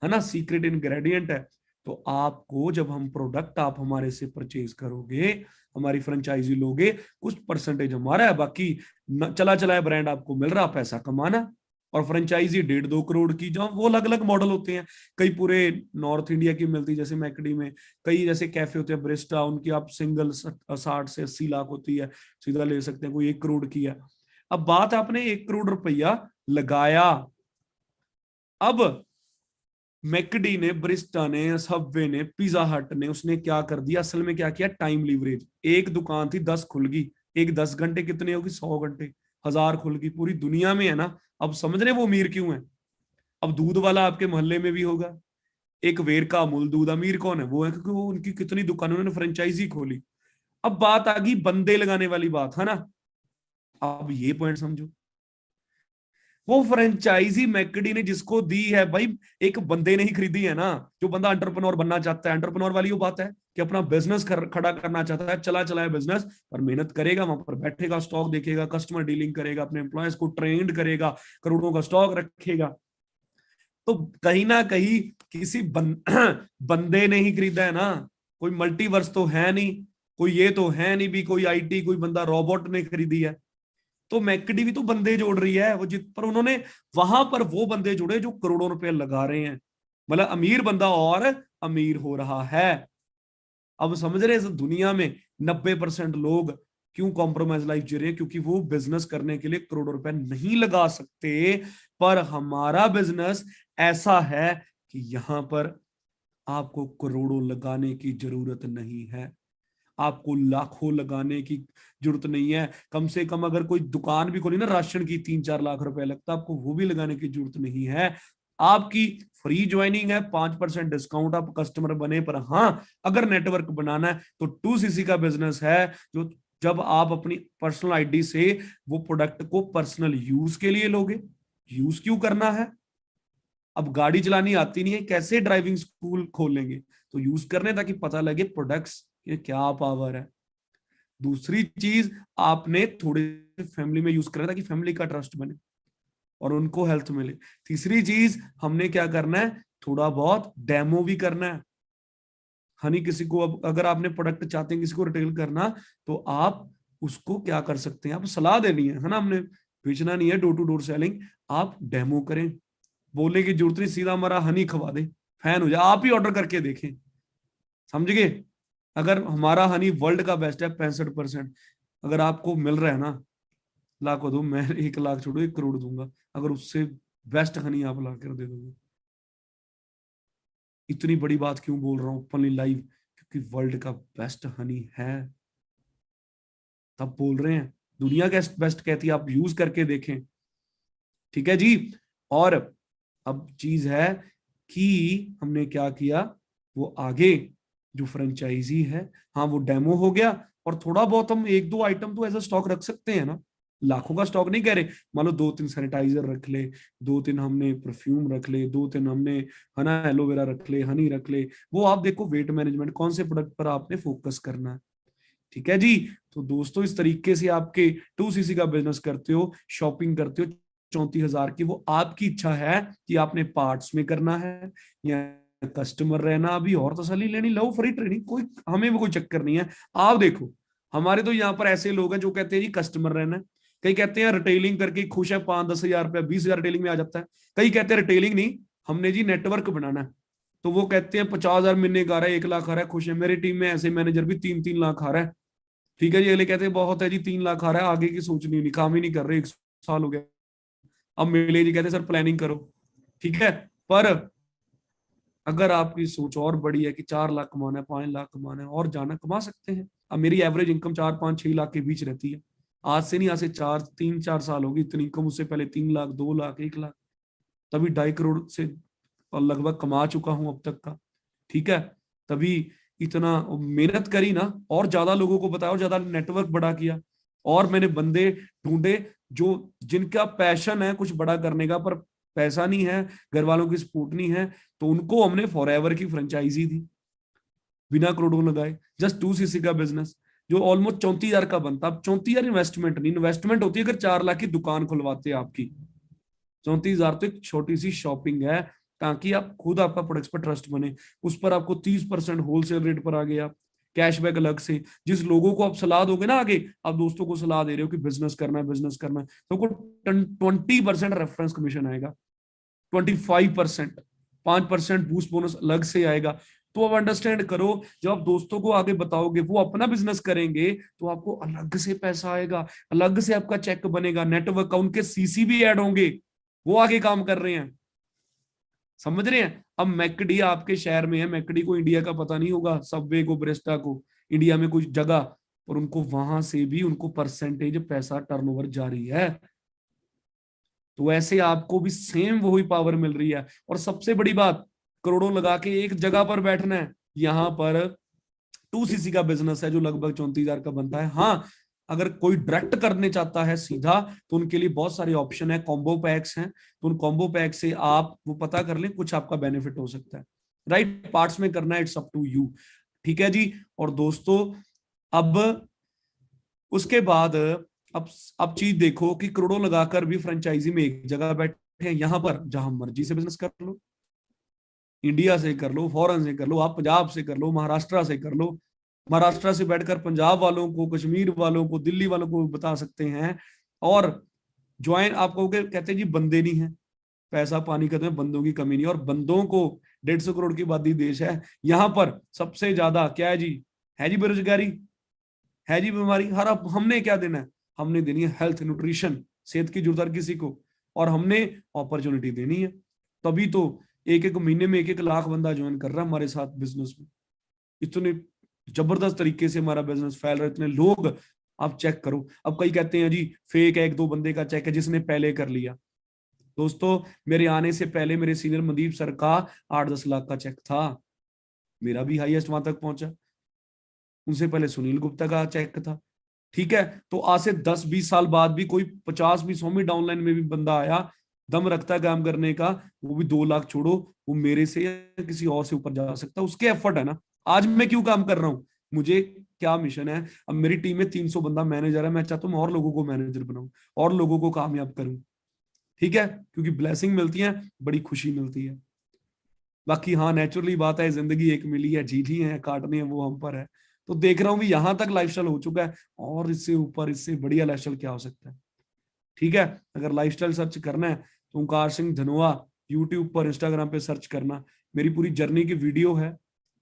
ना, सीक्रेट इंग्रेडिएंट है, तो आपको जब हम प्रोडक्ट आप हमारे से परचेज करोगे, हमारी फ्रेंचाइजी लोगे, कुछ परसेंटेज हमारा है, बाकी चला चलाया ब्रांड आपको मिल रहा, पैसा कमाना। और फ्रेंचाइजी 1.5-2 करोड़ की, जो वो अलग अलग मॉडल होते हैं, कई पूरे नॉर्थ इंडिया की मिलती, जैसे मैकडी में, कई जैसे कैफे होते हैं ब्रिस्टा, उनकी आप सिंगल 60 से 80 लाख होती है, सीधा ले सकते हैं, कोई 1 करोड़ की है। अब बात है, आपने 1 करोड़ रुपया लगाया, अब मैकडी ने, ब्रिस्टा ने, सबवे ने, पिज्जा हट ने, उसने क्या कर दिया, असल में क्या किया, टाइम लीवरेज। एक दुकान थी 10 खुल गई, एक 10 घंटे कितने होगी, 100 घंटे, 1000 खुल गई, पूरी दुनिया में है ना। अब समझ रहे वो अमीर क्यों है। अब दूध वाला आपके मोहल्ले में भी होगा, एक वेर का अमूल दूध, अमीर कौन है, वो है क्योंकि वो उनकी कितनी दुकान, उन्होंने फ्रेंचाइजी खोली। अब बात आ गई बंदे लगाने वाली बात, है ना। अब ये पॉइंट समझो, वो फ्रेंचाइजी मैकडी ने जिसको दी है भाई, एक बंदे ने ही खरीदी है ना। जो बंदा एंटरप्रेन्योर बनना चाहता है, एंटरप्रेन्योर वाली वो बात है कि अपना बिजनेस खड़ा करना चाहता है, चला चलाया बिजनेस, पर मेहनत करेगा, वहां पर बैठेगा, स्टॉक देखेगा, कस्टमर डीलिंग करेगा, अपने एम्प्लॉयज को ट्रेंड करेगा, करोड़ों का स्टॉक रखेगा। तो कहीं ना कहीं किसी बंदे ने ही खरीदा है ना। कोई मल्टीवर्स तो है नहीं, कोई ये तो है नहीं भी कोई आईटी कोई बंदा रोबोट ने खरीदी है। तो मैकडी भी तो बंदे जोड़ रही है, वो जित पर उन्होंने वहां पर वो बंदे जोड़े जो करोड़ों रुपए लगा रहे हैं, मतलब अमीर बंदा और अमीर हो रहा है। अब समझ रहे हैं इस दुनिया में 90% लोग क्यों कॉम्प्रोमाइज लाइफ जी रहे हैं, क्योंकि वो बिजनेस करने के लिए करोड़ों रुपए नहीं लगा सकते। पर हमारा बिजनेस ऐसा है कि यहां पर आपको करोड़ों लगाने की जरूरत नहीं है, आपको लाखों लगाने की जरूरत नहीं है। कम से कम अगर कोई दुकान भी खोली ना राशन की, 3-4 लाख रुपए लगता है, आपको वो भी लगाने की जरूरत नहीं है। आपकी फ्री ज्वाइनिंग है, 5% डिस्काउंट आप कस्टमर बने पर। हाँ, अगर नेटवर्क बनाना है तो 2cc का बिजनेस है, जो जब आप अपनी पर्सनल आईडी से वो प्रोडक्ट को पर्सनल यूज के लिए लोगे। यूज क्यों करना है, अब गाड़ी चलानी आती नहीं है, कैसे ड्राइविंग स्कूल खोलेंगे, तो यूज करने ताकि पता लगे प्रोडक्ट्स ये क्या पावर है। दूसरी चीज, आपने थोड़े फैमिली में यूज करना ताकि फैमिली का ट्रस्ट बने और उनको हेल्थ मिले। तीसरी चीज, हमने क्या करना है, थोड़ा बहुत डेमो भी करना है। हनी किसी को, अब अगर आपने प्रोडक्ट चाहते हैं किसी को रिटेल करना, तो आप उसको क्या कर सकते हैं, आप सलाह देनी है ना, हमने बेचना नहीं है, डोर टू डोर सेलिंग। आप डेमो करें, बोलने की जरूरत नहीं, सीधा हमारा हनी खवा दे, फैन हो जाए, आप ही ऑर्डर करके देखें। समझ गए। अगर हमारा हनी वर्ल्ड का बेस्ट है 65%, अगर आपको मिल रहा है ना, लाखों दो, मैं 1 लाख छोड़ो 1 करोड़ दूंगा अगर उससे बेस्ट हनी आप ला कर दे दोगे। इतनी बड़ी बात क्यों बोल रहा हूँ ओपनली लाइव, क्योंकि वर्ल्ड का बेस्ट हनी है, तब बोल रहे हैं। दुनिया का बेस्ट कहती है, आप यूज करके देखें। ठीक है जी। और अब चीज है कि हमने क्या किया, वो आगे जो फ्रेंचाइजी है, हाँ वो डेमो हो गया, और थोड़ा बहुत हम 1-2 आइटम तो एज अ स्टॉक रख सकते हैं ना। लाखों का स्टॉक नहीं कह रहे, मान लो 2-3 सैनिटाइजर रख ले, 2-3 हमने परफ्यूम रख ले, 2-3 हमने है ना एलोवेरा रख ले, हनी रख ले। वो आप देखो वेट मैनेजमेंट, कौन से प्रोडक्ट पर आपने फोकस करना है। ठीक है जी। तो दोस्तों इस तरीके से आपके 2cc का बिजनेस करते हो, शॉपिंग करते हो 34,000 की, वो आपकी इच्छा है कि आपने पार्ट्स में करना है या कस्टमर रहना। अभी और तसल्ली लेनी, लो फ्री ट्रेनिंग, कोई हमें भी कोई चक्कर नहीं है। आप देखो, हमारे तो यहाँ पर ऐसे लोग हैं जो कहते हैं जी कस्टमर रहना है, कई कहते हैं रिटेलिंग करके खुश है, 5-10 हजार रुपया 20,000 रिटेलिंग में आ जाता है। कई कहते हैं रिटेलिंग नहीं, हमने जी नेटवर्क बनाना है, तो वो कहते हैं 50,000 महीने का आ रहा है, 1 लाख आ रहा है, खुश है। मेरी टीम में ऐसे मैनेजर भी 3-3 लाख आ रहा है। ठीक है जी, अगले कहते हैं बहुत है जी, 3 लाख आ रहा है, आगे की सोचनी नहीं, काम ही नहीं कर रहे, 1 साल हो गया। अब मिले जी, कहते हैं सर प्लानिंग करो। ठीक है। पर अगर आपकी सोच और बड़ी है कि 4 लाख कमाना है, 5 लाख कमाना है, और जाना, कमा सकते हैं। अब मेरी एवरेज इनकम 4-5-6 लाख के बीच रहती है। आज से नहीं, आज से 3-4 साल होगी इतनी इनकम, उससे पहले 3 लाख, 2 लाख, 1 लाख, तभी 2.5 करोड़ से और लगभग कमा चुका हूं अब तक का। ठीक है। तभी इतना मेहनत करी ना, और ज्यादा लोगों को बताया, और ज्यादा नेटवर्क बड़ा किया, और मैंने बंदे ढूंढे जो जिनका पैशन है कुछ बड़ा करने का, पर पैसा नहीं है, घर वालों की सपोर्ट नहीं है, तो उनको हमने फॉरएवर की फ्रेंचाइजी दी, बिना करोड़ों लगाए, जस्ट 2cc का बिजनेस जो ऑलमोस्ट 34,000 का बनता। अब 34,000 इन्वेस्टमेंट नहीं, इन्वेस्टमेंट होती है अगर 4 लाख की दुकान खुलवाते हैं आपकी। 34,000 तो एक छोटी सी शॉपिंग है, ताकि आप खुद आपका प्रोडक्ट्स पर ट्रस्ट बने। उस पर आपको 30% होलसेल रेट पर आ गया, कैशबैक अलग से। जिस लोगों को आप सलाह दोगे ना, आगे आप दोस्तों को सलाह दे रहे हो कि बिजनेस करना है, बिजनेस करना है, तो आपको 20% रेफरेंस कमीशन आएगा, 25%, 5% बूस्ट बोनस अलग से आएगा। तो आप अंडरस्टैंड करो, जब आप दोस्तों को आगे बताओगे, वो अपना बिजनेस करेंगे, तो आपको अलग से पैसा आएगा, अलग से आपका चेक बनेगा, नेटवर्क का, उनके सीसी भी ऐड होंगे, वो आगे काम कर रहे हैं। समझ रहे हैं। अब मैकडी आपके शहर में है, मैकडी को इंडिया का पता नहीं होगा, सबवे को, ब्रेस्टा को, इंडिया में कुछ जगह, और उनको वहां से भी उनको परसेंटेज पैसा टर्नओवर जारी है। तो ऐसे आपको भी सेम वही पावर मिल रही है। और सबसे बड़ी बात, करोड़ों लगा के एक जगह पर बैठना है। यहाँ पर 2cc का बिजनेस है जो लगभग 34,000 का बनता है। हाँ, अगर कोई डायरेक्ट करने चाहता है सीधा, तो उनके लिए बहुत सारे ऑप्शन है, कॉम्बो पैक्स हैं। तो उन कॉम्बो पैक से आप वो पता कर लें, कुछ आपका बेनिफिट हो सकता है। राइट, पार्ट्स में करना है, इट्स अप टू यू। ठीक है जी। और दोस्तों, अब उसके बाद अब चीज देखो कि करोड़ों लगाकर भी फ्रेंचाइजी में एक जगह बैठे हैं। यहां पर जहां मर्जी से बिजनेस कर लो, इंडिया से कर लो, फॉरेन से कर लो, आप पंजाब से कर लो, महाराष्ट्र से कर लो। महाराष्ट्र से बैठकर पंजाब वालों को, कश्मीर वालों को, दिल्ली वालों को बता सकते हैं। और ज्वाइन आप कहोगे, कहते हैं जी बंदे नहीं है, पैसा पानी का तो है, बंदों की कमी नहीं। और बंदों को 150 करोड़ की आबादी देश है, यहाँ पर सबसे ज्यादा क्या है जी बेरोजगारी, है जी बीमारी। हर अब हमने क्या देना है, हमने देनी है हेल्थ, न्यूट्रिशन, सेहत की जरूरत हर किसी को, और हमने अपॉर्चुनिटी देनी है। तभी तो एक एक महीने में 1-1 लाख बंदा ज्वाइन कर रहा है हमारे साथ बिजनेस में। इतने जबरदस्त तरीके से हमारा बिजनेस फैल रहा है, इतने लोग आप चेक करो। अब कई कहते हैं जी फेक है, 1-2 बंदे का चेक है जिसने पहले कर लिया। दोस्तों, मेरे आने से पहले मेरे सीनियर मनदीप सर का 8-10 लाख का चेक था, मेरा भी हाईएस्ट वहां तक पहुंचा। उनसे पहले सुनील गुप्ता का चेक था। ठीक है, तो आज से 10-20 साल बाद भी कोई 50वीं 100वीं डाउनलाइन में भी बंदा आया, दम रखता है काम करने का, वो भी 2 लाख छोड़ो, वो मेरे से या किसी और से ऊपर जा सकता है, उसके एफर्ट है ना। आज मैं क्यों काम कर रहा हूँ, मुझे क्या मिशन है। अब मेरी टीम में 300 बंदा मैनेजर है, मैं चाहता हूँ और लोगों को मैनेजर बनाऊं, और लोगों को कामयाब करूं। ठीक है, क्योंकि ब्लेसिंग मिलती है, बड़ी खुशी मिलती है। बाकी हाँ, नेचुरली बात है, जिंदगी एक मिली है, जीनी है, काटनी है, वो हम पर है। तो देख रहा हूँ भी यहाँ तक लाइफस्टाइल हो चुका है, और इससे ऊपर, इससे बढ़िया लाइफस्टाइल क्या हो सकता है। ठीक है, अगर लाइफस्टाइल सर्च करना है तो ओंकार सिंह धनोआ यूट्यूब पर, इंस्टाग्राम पे सर्च करना, मेरी पूरी जर्नी की वीडियो है।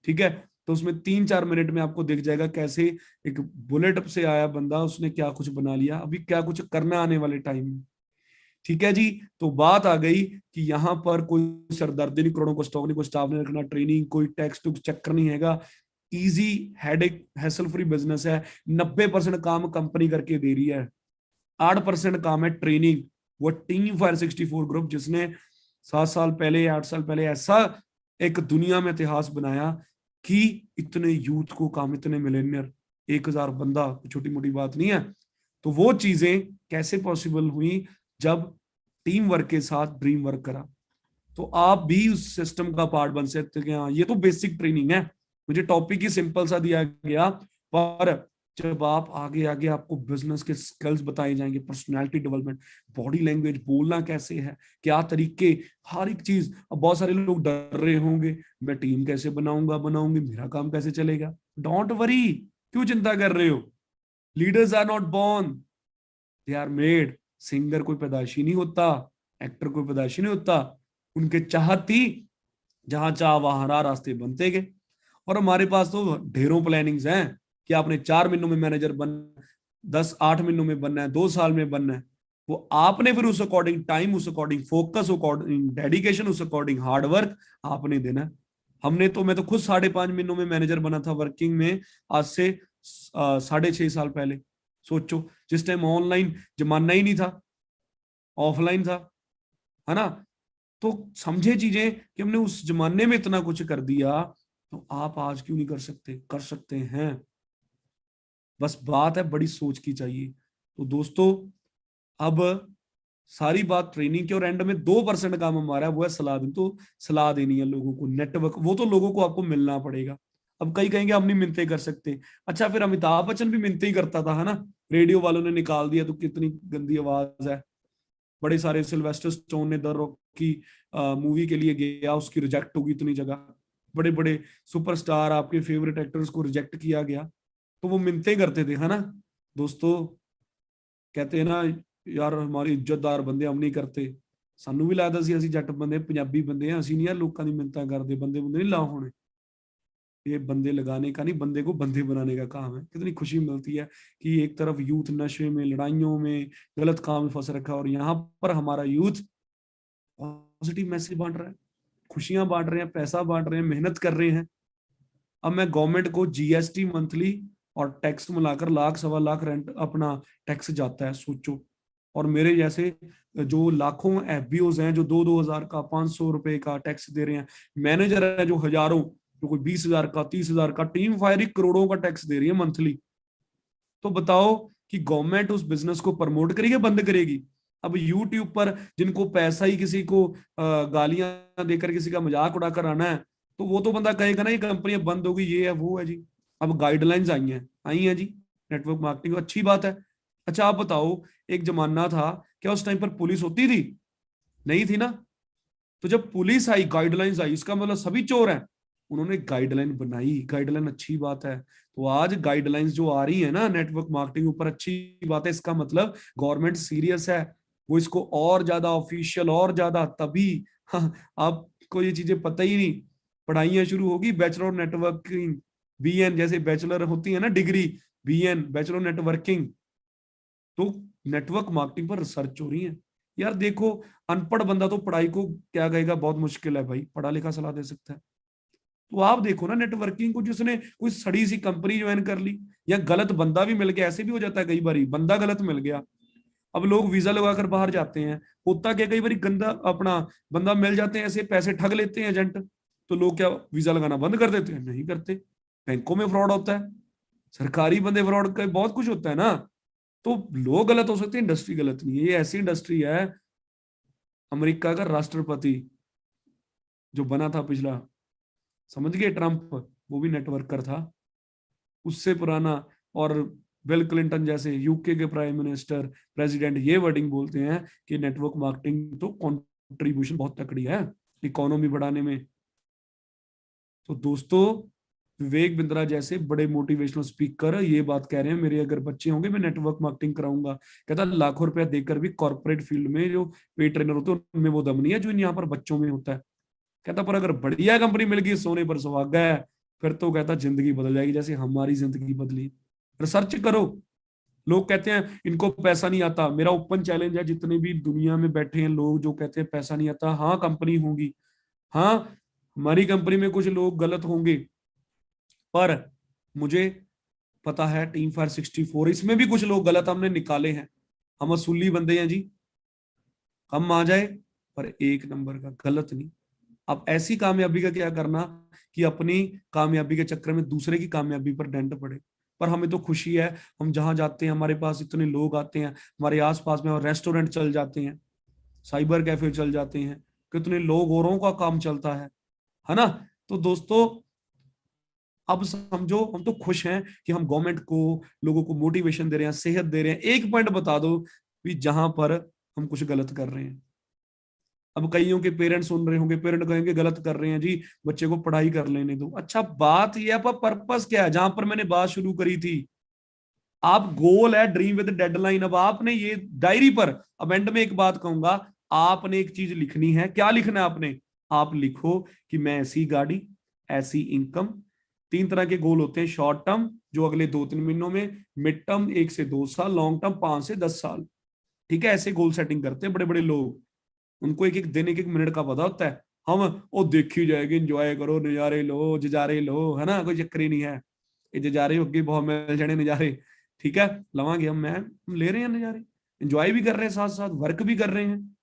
ठीक है, तो उसमें 3-4 मिनट में आपको दिख जाएगा कैसे एक बुलेट से आया बंदा, उसने क्या कुछ बना लिया, अभी क्या कुछ करना आने वाले टाइम में। ठीक है जी। तो बात आ गई कि यहाँ पर कोई सरदर्दी नहीं, करोड़ों को स्टॉक नहीं, कोई स्टाफ नहीं रखना, ट्रेनिंग, कोई टैक्स टूक्स चक्कर नहीं हैगा। Easy, headache, hassle free business है। 90% काम कंपनी करके दे रही है, 8% काम है ट्रेनिंग। वो टीम फायर 64 ग्रुप, जिसने 7 साल पहले, 8 साल पहले ऐसा एक दुनिया में इतिहास बनाया कि इतने यूथ को काम, इतने मिलेनियर, 1,000 बंदा, छोटी मोटी बात नहीं है। तो वो चीजें कैसे पॉसिबल हुई, जब टीम वर्क के साथ ड्रीम वर्क करा। तो आप भी उस सिस्टम का पार्ट बन सकते हैं। हाँ, ये तो बेसिक ट्रेनिंग है, मुझे टॉपिक ही सिंपल सा दिया गया, पर जब आप आगे आगे आपको बिजनेस के स्किल्स बताए जाएंगे, पर्सनालिटी डेवलपमेंट, बॉडी लैंग्वेज, बोलना कैसे है, क्या तरीके, हर एक चीज। अब बहुत सारे लोग डर रहे होंगे, मैं टीम कैसे बनाऊंगा, बनाऊंगी, मेरा काम कैसे चलेगा। डोंट वरी, क्यों चिंता कर रहे हो। Leaders are not born, they are made. Singer कोई पैदाइशी नहीं होता, एक्टर कोई पैदाइशी नहीं होता, उनके चाहत थी, जहां चाह वहां रास्ते बनते गए। और हमारे पास तो ढेरों प्लानिंग्स हैं कि आपने 4 महीनों में मैनेजर बनना, 10-8 महीनों में बनना है, 2 साल में बनना है। वो आपने फिर उस अकॉर्डिंग टाइम, उस अकॉर्डिंग फोकस, अकॉर्डिंग डेडिकेशन, उस अकॉर्डिंग हार्डवर्क आपने देना है। मैं तो खुद 5.5 महीनों में मैनेजर बना था वर्किंग में, आज से 6.5 साल पहले। सोचो, जिस टाइम ऑनलाइन जमाना ही नहीं था, ऑफलाइन था, है ना। तो समझे चीजें कि हमने उस जमाने में इतना कुछ कर दिया, तो आप आज क्यों नहीं कर सकते, कर सकते हैं। बस बात है बड़ी सोच की चाहिए। तो दोस्तों, अब सारी बात ट्रेनिंग की, और एंड में 2% काम हमारा है, वो है सलाह देनी। तो सलाह देनी है लोगों को, नेटवर्क, वो तो लोगों को आपको मिलना पड़ेगा। अब कई कहेंगे हम नहीं मिलते कर सकते। अच्छा, फिर अमिताभ बच्चन भी मिलते ही करता था, है ना। रेडियो वालों ने निकाल दिया, तो कितनी गंदी आवाज है। बड़े सारे, सिल्वेस्टर स्टोन ने द रॉक की मूवी के लिए गया, उसकी रिजेक्ट होगी इतनी जगह। बड़े बड़े सुपरस्टार, आपके फेवरेट एक्टर्स को रिजेक्ट किया गया, तो वो मिलते करते थे, है ना। दोस्तों, कहते हैं ना यार, हमारी इज्जतदार बंदे हम नहीं करते। सानू भी लगता सी, ਅਸੀਂ ਜੱਟ ਬੰਦੇ, ਪੰਜਾਬੀ ਬੰਦੇ ਆ, ਅਸੀਂ ਨਹੀਂ ਯਾਰ ਲੋਕਾਂ ਦੀ ਮਿੰਨਤਾਂ ਕਰਦੇ, ਬੰਦੇ ਬੰਦੇ नहीं ला होने। ये बंदे लगाने का नहीं, बंदे को बंदे बनाने का काम है। कितनी खुशी मिलती है कि एक तरफ यूथ नशे में, लड़ाइयों में, गलत काम में फंस रखा है, और यहाँ पर हमारा यूथ पॉजिटिव मैसेज बांट रहा है, खुशियां बांट रहे हैं, पैसा बांट रहे हैं, मेहनत कर रहे हैं। अब मैं गवर्नमेंट को जीएसटी मंथली और टैक्स मिलाकर लाख सवा लाख रेंट अपना टैक्स जाता है, सोचो। और मेरे जैसे जो लाखों एफबीओज हैं जो 2-2 हजार का 500 रुपए का टैक्स दे रहे हैं, मैनेजर है जो हजारों, जो कोई 20 हजार का 30 हजार का, टीम फायरिंग करोड़ों का टैक्स दे रही है मंथली। तो बताओ कि गवर्नमेंट उस बिजनेस को प्रमोट करेगी, बंद करेगी? अब यूट्यूब पर जिनको पैसा ही किसी को गालियां देकर किसी का मजाक उड़ाकर आना है, तो वो तो बंदा कहेगा ना ये कंपनी बंद होगी, ये है वो है जी। अब गाइडलाइंस आई हैं जी नेटवर्क मार्केटिंग, अच्छी बात है। अच्छा आप बताओ, एक जमाना था, क्या उस टाइम पर पुलिस होती थी? नहीं थी ना। तो जब पुलिस आई, गाइडलाइंस आई, इसका मतलब सभी चोर हैं? उन्होंने गाइडलाइन बनाई, गाइडलाइन अच्छी बात है। तो आज गाइडलाइंस जो आ रही है ना नेटवर्क मार्केटिंग ऊपर, अच्छी बात है। इसका मतलब गवर्नमेंट सीरियस है, वो इसको और ज्यादा ऑफिशियल और ज्यादा, तभी हाँ, आपको ये चीजें पता ही नहीं। पढ़ाइयां शुरू होगी, बैचलर ऑफ नेटवर्किंग, बीएन, जैसे बैचलर होती है ना degree, BN bachelor of networking. तो नेटवर्क मार्केटिंग पर रिसर्च हो रही है। यार देखो, अनपढ़ बंदा तो पढ़ाई को क्या कहेगा, बहुत मुश्किल है भाई, पढ़ा लिखा सलाह दे सकता है। तो आप देखो ना नेटवर्किंग को, जिसने कोई सड़ी सी कंपनी ज्वाइन कर ली, या गलत बंदा भी मिल गया, ऐसे भी हो जाता है कई बार, बंदा गलत मिल गया। अब लोग वीजा लगाकर बाहर जाते हैं, होता क्या, कई बार गंदा अपना बंदा मिल जाते हैं, ऐसे पैसे ठग लेते हैं एजेंट। तो लोग क्या वीजा लगाना बंद कर देते हैं? नहीं करते। बैंकों में फ्रॉड होता है, सरकारी बंदे फ्रॉड का, बहुत कुछ होता है ना। तो लोग गलत हो सकते हैं, इंडस्ट्री गलत नहीं है। ये ऐसी इंडस्ट्री है, अमेरिका का राष्ट्रपति जो बना था पिछला, समझ गए, ट्रंप, वो भी नेटवर्कर था, उससे पुराना। और बिल क्लिंटन जैसे यूके के प्राइम मिनिस्टर, प्रेसिडेंट, ये वर्डिंग बोलते हैं कि नेटवर्क मार्केटिंग तो कंट्रीब्यूशन बहुत तकड़ी है इकोनॉमी बढ़ाने में। तो दोस्तों, विवेक बिंद्रा जैसे बड़े मोटिवेशनल स्पीकर ये बात कह रहे हैं, मेरे अगर बच्चे होंगे मैं नेटवर्क मार्केटिंग कराऊंगा। कहता लाखों रुपया देकर भी कॉर्पोरेट फील्ड में जो पे ट्रेनर होते हैं उनमें वो दम नहीं है जो यहाँ पर बच्चों में होता है। कहता पर अगर बढ़िया कंपनी मिल गई, सोने पर सुहागा है, फिर तो कहता जिंदगी बदल जाएगी, जैसे हमारी जिंदगी बदली। रिसर्च करो। लोग कहते हैं इनको पैसा नहीं आता, मेरा ओपन चैलेंज है, जितने भी दुनिया में बैठे हैं लोग जो कहते हैं पैसा नहीं आता, हाँ कंपनी होगी, हाँ हमारी कंपनी में कुछ लोग गलत होंगे, पर मुझे पता है टीम फायर 64 इसमें भी कुछ लोग गलत हमने निकाले हैं। हम असूली बंदे हैं जी, हम आ जाए, पर एक नंबर का गलत नहीं। अब ऐसी कामयाबी का क्या करना कि अपनी कामयाबी के चक्कर में दूसरे की कामयाबी पर डेंट पड़े। पर हमें तो खुशी है, हम जहां जाते हैं हमारे पास इतने लोग आते हैं, हमारे आसपास में, और रेस्टोरेंट चल जाते हैं, साइबर कैफे चल जाते हैं, कितने लोग औरों का काम चलता है ना। तो दोस्तों, अब समझो हम तो खुश हैं कि हम गवर्नमेंट को, लोगों को मोटिवेशन दे रहे हैं, सेहत दे रहे हैं। एक पॉइंट बता दो भी जहां पर हम कुछ गलत कर रहे हैं। अब कईयों के पेरेंट्स सुन रहे होंगे, पेरेंट कहेंगे गलत कर रहे हैं जी, बच्चे को पढ़ाई कर लेने दो। अच्छा बात यह है, पर्पस क्या है, जहां पर मैंने बात शुरू करी थी। आप गोल है, ड्रीम विद डेडलाइन। अब आपने ये डायरी पर, अब एंड में एक बात कहूंगा, आपने एक चीज लिखनी है। क्या लिखना है आपने? आप लिखो कि मैं ऐसी गाड़ी, ऐसी इनकम। 3 तरह के गोल होते हैं, शॉर्ट टर्म जो अगले 2-3 महीनों में, मिड टर्म 1 से 2 साल, लॉन्ग टर्म 5 से 10 साल। ठीक है, ऐसे गोल सेटिंग करते हैं बड़े बड़े लोग, उनको एक एक दिन एक एक मिनट का पता होता है। हम ओ देखी जाएगी, एंजॉय करो, नजारे लो, जजारे लो, है ना, कोई चक्कर ही नहीं है। ये जजारे होगी बहुत मिल जाने नजारे, ठीक है, लवांगे हम ले रहे हैं नजारे, एंजॉय भी कर रहे हैं, साथ साथ वर्क भी कर रहे हैं।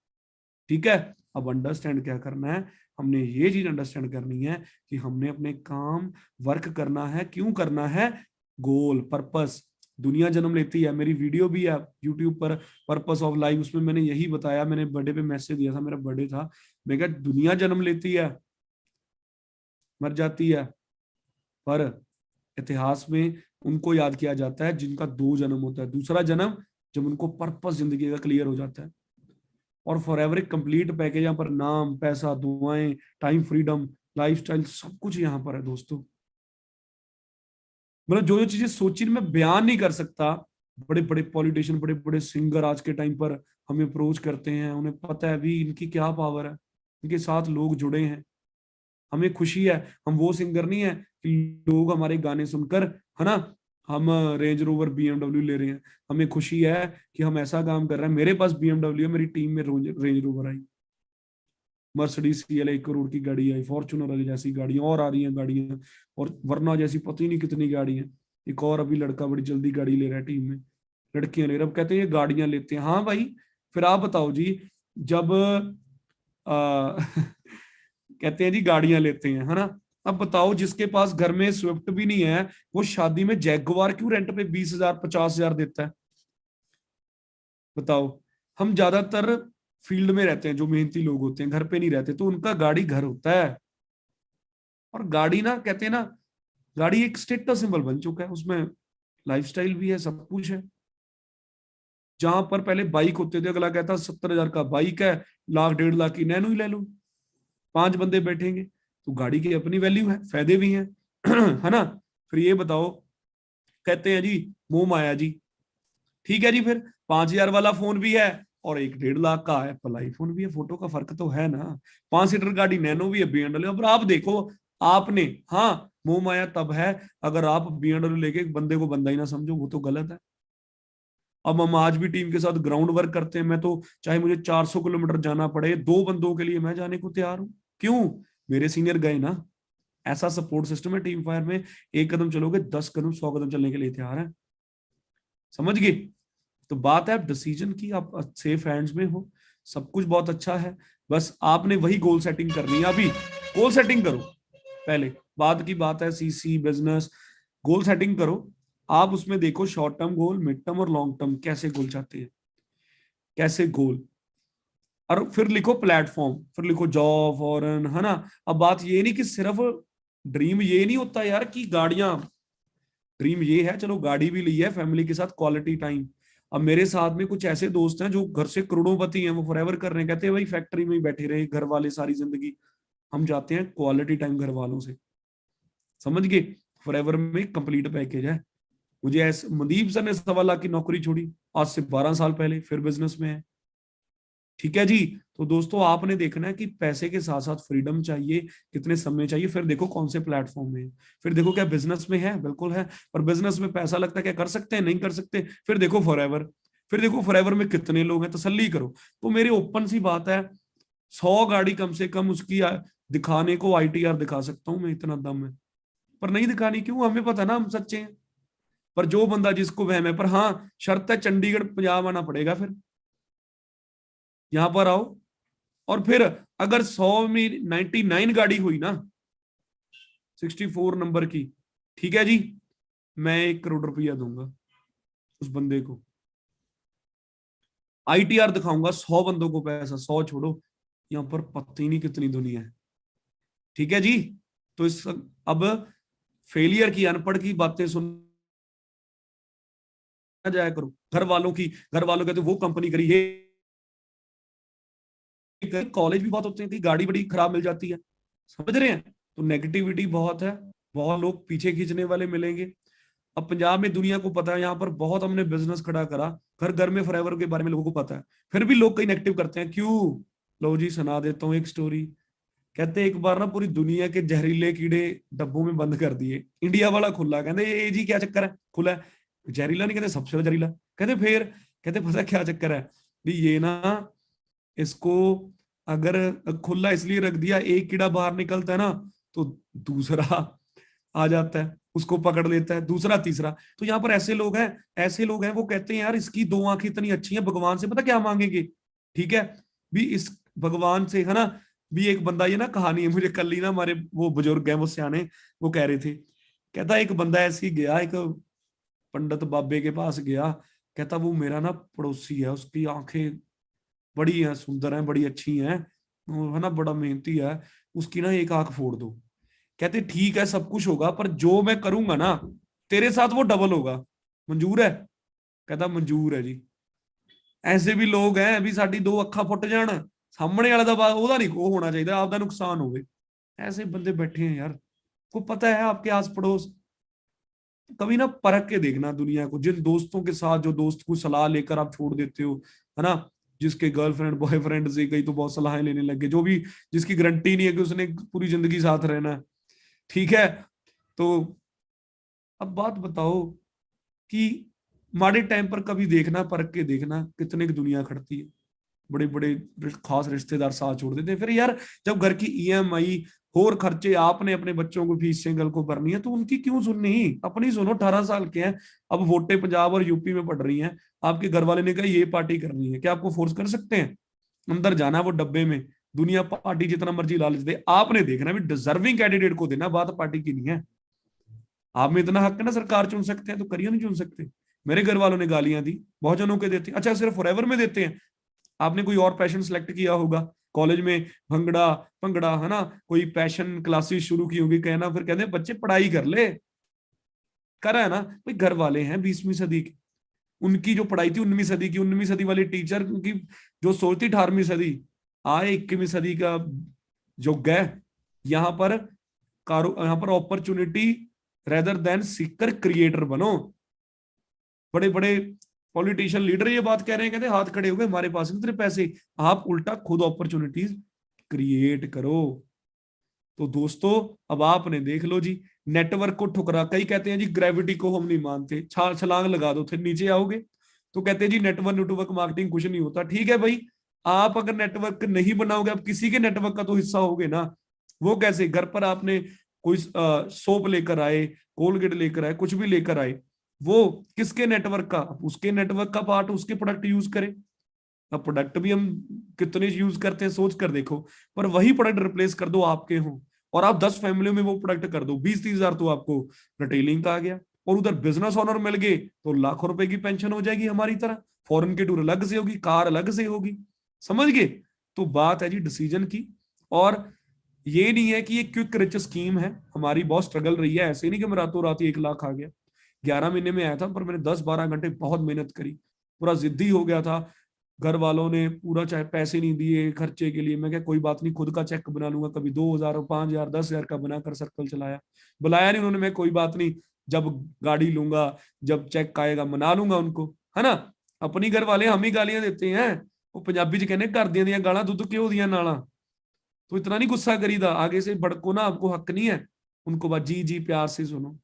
ठीक है। अब अंडरस्टैंड क्या करना है, हमने ये चीज अंडरस्टैंड करनी है कि हमने अपने काम, वर्क करना है, क्यों करना है, गोल, पर्पस। दुनिया जन्म लेती है, मेरी वीडियो भी है यूट्यूब पर, पर्पस ऑफ लाइफ, उसमें मैंने यही बताया, मैंने बर्थडे पे मैसेज दिया था, मेरा बर्थडे था, मैं कहा दुनिया जन्म लेती है, मर जाती है, पर इतिहास में उनको याद किया जाता है जिनका 2 जन्म होता है, दूसरा जन्म जब उनको पर्पस जिंदगी का क्लियर हो जाता है। और फॉर एवर एक कंप्लीट पैकेज यहाँ पर, नाम, पैसा, दुआएं, टाइम फ्रीडम, लाइफस्टाइल, सब कुछ यहाँ पर है दोस्तों। मतलब जो जो चीजें सोची मैं बयान नहीं कर सकता। बड़े बड़े पॉलिटिशियन, बड़े बड़े सिंगर आज के टाइम पर हमें अप्रोच करते हैं, उन्हें पता है भी इनकी क्या पावर है, इनके साथ लोग जुड़े हैं। हमें खुशी है, हम वो सिंगर नहीं है कि लोग हमारे गाने सुनकर, है ना, हम रेंज रोवर बीएमडब्ल्यू ले रहे हैं। हमें खुशी है कि हम ऐसा काम कर रहे हैं, मेरे पास बीएमडब्ल्यू है, मेरी टीम में रेंज रोवर आई, मर्सिडीज CL 1 करोड़ की गाड़ी आई, फॉर्चुनर जैसी गाड़ियां और आ रही हैं गाड़ियां, और वरना जैसी पता ही नहीं कितनी गाड़ी है। एक और अभी लड़का बड़ी जल्दी गाड़ी ले रहा है टीम में, लड़कियां ले रहा है, अब कहते हैं ये गाड़ियां लेते हैं। हाँ भाई, फिर आप बताओ जी, जब आ, कहते हैं जी गाड़ियां लेते हैं, है ना, अब बताओ जिसके पास घर में स्विफ्ट भी नहीं है, वो शादी में जैगवार क्यों रेंट पे 20,000 50,000 देता है? बताओ। हम ज्यादातर फील्ड में रहते हैं, जो मेहनती लोग होते हैं घर पे नहीं रहते, तो उनका गाड़ी घर होता है। और गाड़ी ना, कहते हैं ना, गाड़ी एक स्टेटस सिंबल बन चुका है, उसमें लाइफस्टाइल भी है, सब कुछ है। जहां पर पहले बाइक होते थे, अगला कहता 70,000 का बाइक है, लाख 1.5 लाख की नैनो ही ले लो, 5 बंदे बैठेंगे, तो गाड़ी की अपनी वैल्यू है, फायदे भी हैं। है ना। फिर ये बताओ, कहते हैं जी मोह माया जी, ठीक है जी, फिर 5,000 वाला फोन भी है और एक 1.5 लाख का एप्पल आईफोन भी है, फोटो का फर्क तो है ना। 5 सीटर गाड़ी नैनो भी है, BMW। अब आप देखो, आपने, हाँ, मोह माया तब है अगर आप BMW लेके एक बंदे को बंदा ही ना समझो, वो तो गलत है। अब हम आज भी टीम के साथ ग्राउंड वर्क करते हैं, मैं तो चाहे मुझे 400 किलोमीटर जाना पड़े 2 बंदों के लिए, मैं जाने को तैयार हूं। क्यों? मेरे सीनियर गए ना। ऐसा सपोर्ट सिस्टम है टीम फायर में, 1 कदम चलोगे 10 कदम 100 कदम चलने के लिए तैयार है। समझ गए? तो बात है डिसीजन की, आप सेफ हैंड्स में हो, सब कुछ बहुत अच्छा है। बस आपने वही गोल सेटिंग करनी है अभी। गोल सेटिंग करो पहले, बाद की बात है सीसी बिजनेस। गोल सेटिंग करो, आप उसमें देखो short term goal, mid term और लॉन्ग टर्म, कैसे गोल चाहते हैं, कैसे गोल। और फिर लिखो प्लेटफॉर्म, फिर लिखो जॉब फॉरन, है ना। अब बात ये नहीं कि सिर्फ ड्रीम ये नहीं होता यार कि गाड़ियां, ड्रीम ये है चलो गाड़ी भी ली है, फैमिली के साथ क्वालिटी टाइम। अब मेरे साथ में कुछ ऐसे दोस्त हैं जो घर से करोड़ोंपति हैं, वो फॉरएवर कर रहे हैं, कहते हैं भाई फैक्ट्री में ही बैठे रहे घर वाले सारी जिंदगी, हम जाते हैं क्वालिटी टाइम घर वालों से। समझ गए? फॉरएवर में कंप्लीट पैकेज है। मुझे ऐसे मनदीप सर ने 1.25 लाख की नौकरी छोड़ी आज से 12 साल पहले, फिर बिजनेस में है। ठीक है जी। तो दोस्तों आपने देखना है कि पैसे के साथ साथ फ्रीडम चाहिए, कितने समय चाहिए, फिर देखो कौन से प्लेटफॉर्म में है। फिर देखो क्या बिजनेस में है, बिल्कुल है, पर बिजनेस में पैसा लगता है, क्या कर सकते हैं, नहीं कर सकते। फिर देखो फॉरएवर, फिर देखो फॉरएवर में कितने लोग हैं, तसल्ली करो। तो मेरी ओपन सी बात है, 100 गाड़ी कम से कम उसकी दिखाने को ITR दिखा सकता हूं मैं, इतना दम है। पर नहीं दिखानी, क्यों? हमें पता ना हम सच्चे हैं। पर जो बंदा जिसको वहम है, पर हाँ शर्त है चंडीगढ़ पंजाब आना पड़ेगा, फिर यहां पर आओ। और फिर अगर 100 में 99 गाड़ी हुई ना, 64 नंबर की, ठीक है जी, मैं 1 करोड़ रुपया दूंगा उस बंदे को। ITR दिखाऊंगा 100 बंदों को, पैसा 100 छोड़ो, यहां पर पता ही नहीं कितनी दुनिया है। ठीक है जी। तो इस, अब फेलियर की, अनपढ़ की बातें सुन जाया करो, घर वालों की। घर वालों कहते वो कंपनी करी, ये कॉलेज भी बहुत होते हैं कि गाड़ी बड़ी खराब मिल जाती है। समझ रहे हैं? तो नेगेटिविटी बहुत है, बहुत लोग पीछे खींचने वाले मिलेंगे। अब पंजाब में दुनिया को पता है, यहाँ पर बहुत हमने बिजनेस खड़ा करा, घर घर में फॉरएवर के बारे में लोगों को पता है, फिर भी लोग कई नेगेटिव करते हैं, क्यों? लो जी सुना देता हूँ एक स्टोरी। कहते एक बार ना पूरी दुनिया के जहरीले कीड़े डब्बों में बंद कर दिए, इंडिया वाला खुला, कहते ये जी क्या चक्कर है, खुला है, जहरीला नहीं, कहते सबसे ज्यादा जहरीला। कहते फिर, कहते पता क्या चक्कर है, भी ये ना, इसको अगर खुला इसलिए रख दिया, एक कीड़ा बाहर निकलता है ना, तो दूसरा आ जाता है, उसको पकड़ लेता है, दूसरा तीसरा। तो यहाँ पर ऐसे लोग हैं, ऐसे लोग हैं, वो कहते हैं यार इसकी 2 आंखें इतनी अच्छी हैं, भगवान से पता क्या मांगेंगे? ठीक है, भी इस भगवान से, है ना। भी एक बंदा, ये ना कहानी है, मुझे कल ही ना हमारे वो बुजुर्ग हैं वो सियाने, वो कह रहे थे, कहता एक बंदा ऐसे ही गया एक पंडित बाबे के पास गया, कहता वो मेरा ना पड़ोसी है, उसकी आंखें बड़ी हैं, सुंदर हैं, बड़ी अच्छी हैं, वो है ना बड़ा मेहनती है, उसकी ना एक आंख फोड़ दो। कहते ठीक है सब कुछ होगा, पर जो मैं करूंगा ना तेरे साथ वो डबल होगा, मंजूर है? कहता मंजूर है जी। ऐसे भी लोग हैं, अभी साडी 2 ਅੱਖਾਂ फुट जान, सामने वाले का ओदा नहीं को होना चाहिए, आपका नुकसान होवे। ऐसे बंदे बैठे हैं यार, को पता है आपके आस पड़ोस। कभी ना परख के देखना दुनिया को, जिन दोस्तों के साथ, जो दोस्त को सलाह लेकर आप छोड़ देते हो, है ना, जिसके गर्लफ्रेंड बॉयफ्रेंड से कई तो बहुत सलाहें लेने लगे, जो भी, जिसकी गारंटी नहीं है कि उसने पूरी जिंदगी साथ रहना है। ठीक है। तो अब बात बताओ कि माड़े टाइम पर कभी देखना, परख के देखना, कितने की दुनिया खड़ती है, बड़े बड़े खास रिश्तेदार साथ छोड़ देते हैं, फिर यार जब घर की EMI और खर्चे आपने अपने बच्चों को फीस सिंगल को भरनी है, तो उनकी क्यों सुननी, अपनी सुनो। 18 साल के हैं, अब वोटें पंजाब और यूपी में पड़ रही हैं, आपके घर वाले ने कहा ये पार्टी करनी है, क्या आपको फोर्स कर सकते हैं? अंदर जाना है वो डब्बे में, दुनिया पार्टी जितना मर्जी लालच दे, आपने देखना भी डिजर्विंग कैंडिडेट को देना, बात पार्टी की नहीं है। आप में इतना हक है ना, सरकार चुन सकते हैं तो करिए, नहीं चुन सकते। मेरे घर वालों ने गालियां दी, बहुत जनों के देते हैं। अच्छा, सिर्फ फॉरएवर में देते हैं? आपने कोई और पैशन सेलेक्ट किया होगा कॉलेज में, भंगड़ा भंगड़ा है ना, कोई पैशन क्लासेस शुरू की होगी, कहना फिर कहते हैं बच्चे पढ़ाई कर ले, करा है ना भाई। घर वाले हैं 20वीं सदी के, उनकी जो पढ़ाई थी 19वीं सदी की, 19वीं सदी वाली टीचर की जो सोचती 18वीं सदी, आए 21वीं सदी का युग है। यहाँ पर यहाँ पर opportunity rather than Sikar creator बनो। बड़े बड़े पॉलिटिशियन लीडर ये बात कह रहे हैं, कहते हाथ खड़े हो गए, हमारे पास इतने पैसे, आप उल्टा खुद अपॉर्चुनिटीज क्रिएट करो। तो दोस्तों अब आपने देख लो जी, नेटवर्क को ठुकरा, कई कहते हैं जी ग्रेविटी को हम नहीं मानते, छलांग लगा दो फिर नीचे आओगे। तो कहते हैं जी नेटवर्क नेटवर्क मार्केटिंग कुछ नहीं होता। ठीक है भाई, आप अगर नेटवर्क नहीं बनाओगे, आप किसी के नेटवर्क का तो हिस्सा होगे ना। वो कैसे? घर पर आपने कोई सोप लेकर आए, कोलगेट लेकर आए, कुछ भी लेकर आए, वो किसके नेटवर्क का? उसके नेटवर्क का पार्ट, उसके प्रोडक्ट यूज करें। अब प्रोडक्ट भी हम कितने यूज करते हैं सोच कर देखो, पर वही प्रोडक्ट रिप्लेस कर दो आपके हो, और आप 10 फैमिलियों में वो प्रोडक्ट कर दो, 20-30 हजार तो आपको रिटेलिंग का आ गया, और उधर बिजनेस ओनर मिल गए तो लाखों रुपए की पेंशन हो जाएगी हमारी तरह। फॉरेन की टूर अलग से होगी, कार अलग से होगी, समझ गए? तो बात है जी डिसीजन की। और ये नहीं है कि ये क्विक रिच स्कीम है, हमारी बहुत स्ट्रगल रही है, ऐसे नहीं कि मैं रातों रात 1 लाख आ गया। 11 महीने में आया था, पर मैंने 10-12 घंटे बहुत मेहनत करी, पूरा जिद्दी हो गया था। घर वालों ने पूरा चाहे पैसे नहीं दिए खर्चे के लिए, मैं क्या कोई बात नहीं, खुद का चेक बना लूंगा, कभी 2,000 5,000 10,000 का बनाकर सर्कल चलाया। बुलाया नहीं उन्होंने, मैं कोई बात नहीं, जब गाड़ी लूंगा, जब चेक आएगा मना लूंगा उनको, है ना। अपनी घर वाले हम ही गालियां देते हैं, वो पंजाबी च कहने घर दियां गाला दुद्ध क्यों दिया नाला। तो इतना नहीं गुस्सा करीदा, आगे से भड़को ना, आपको हक नहीं है। उनको बात जी जी प्यार से सुनो,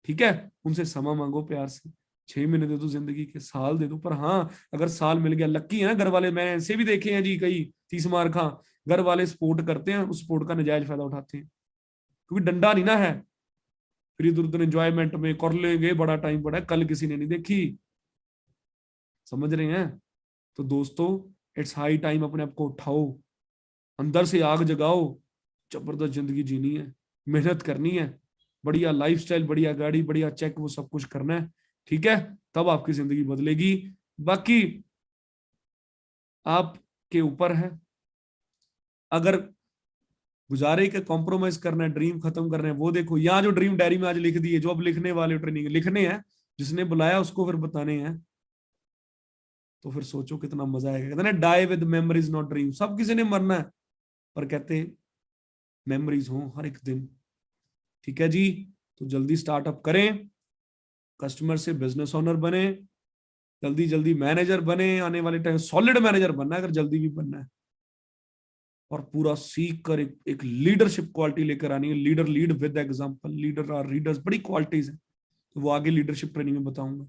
ठीक है। उनसे समा मांगो प्यार से, 6 महीने दे दो जिंदगी के, साल दे दो, पर हाँ अगर साल मिल गया, लक्की है ना घर वाले। मैंने ऐसे भी देखे हैं जी, कई 30 मार खा घर वाले सपोर्ट करते हैं, उस सपोर्ट का नजायज फायदा उठाते हैं, क्योंकि डंडा नहीं ना है। फिर इधर उधर एंजॉयमेंट में कर लेंगे, बड़ा टाइम पड़ा है, कल किसी ने नहीं देखी, समझ रहे हैं? तो दोस्तों इट्स हाई टाइम, अपने आप को उठाओ, अंदर से आग जगाओ, जबरदस्त जिंदगी जीनी है, मेहनत करनी है, बढ़िया लाइफस्टाइल, बढ़िया गाड़ी, बढ़िया चेक, वो सब कुछ करना है, ठीक है। तब आपकी जिंदगी बदलेगी। बाकी आपके ऊपर है, अगर गुजारे के कॉम्प्रोमाइज करना है, ड्रीम खत्म करना है, वो देखो यहाँ जो ड्रीम डायरी में आज लिख दी है, जो अब लिखने वाले ट्रेनिंग लिखने हैं, जिसने बुलाया उसको फिर बताने हैं, तो फिर सोचो कितना मजा आएगा। कहते ना die with memories not dream, सब किसी ने मरना है, पर कहते मेमोरीज हो हर एक दिन, ठीक है जी। तो जल्दी स्टार्टअप करें, कस्टमर से बिजनेस ओनर बने, जल्दी जल्दी मैनेजर बने, आने वाले टाइम सॉलिड मैनेजर बनना है अगर जल्दी भी बनना है, और पूरा सीख कर एक लीडरशिप क्वालिटी लेकर आनी है। Leader lead with example, leader are readers, बड़ी क्वालिटीज है, तो वो आगे लीडरशिप ट्रेनिंग में बताऊंगा,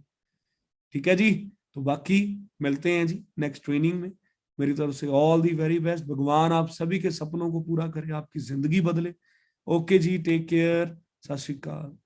ठीक है जी। तो बाकी मिलते हैं जी नेक्स्ट ट्रेनिंग में। मेरी तरफ से ऑल दी वेरी बेस्ट, भगवान आप सभी के सपनों को पूरा करे, आपकी जिंदगी बदले। ओके जी, टेक केयर, सत श्री अकाल।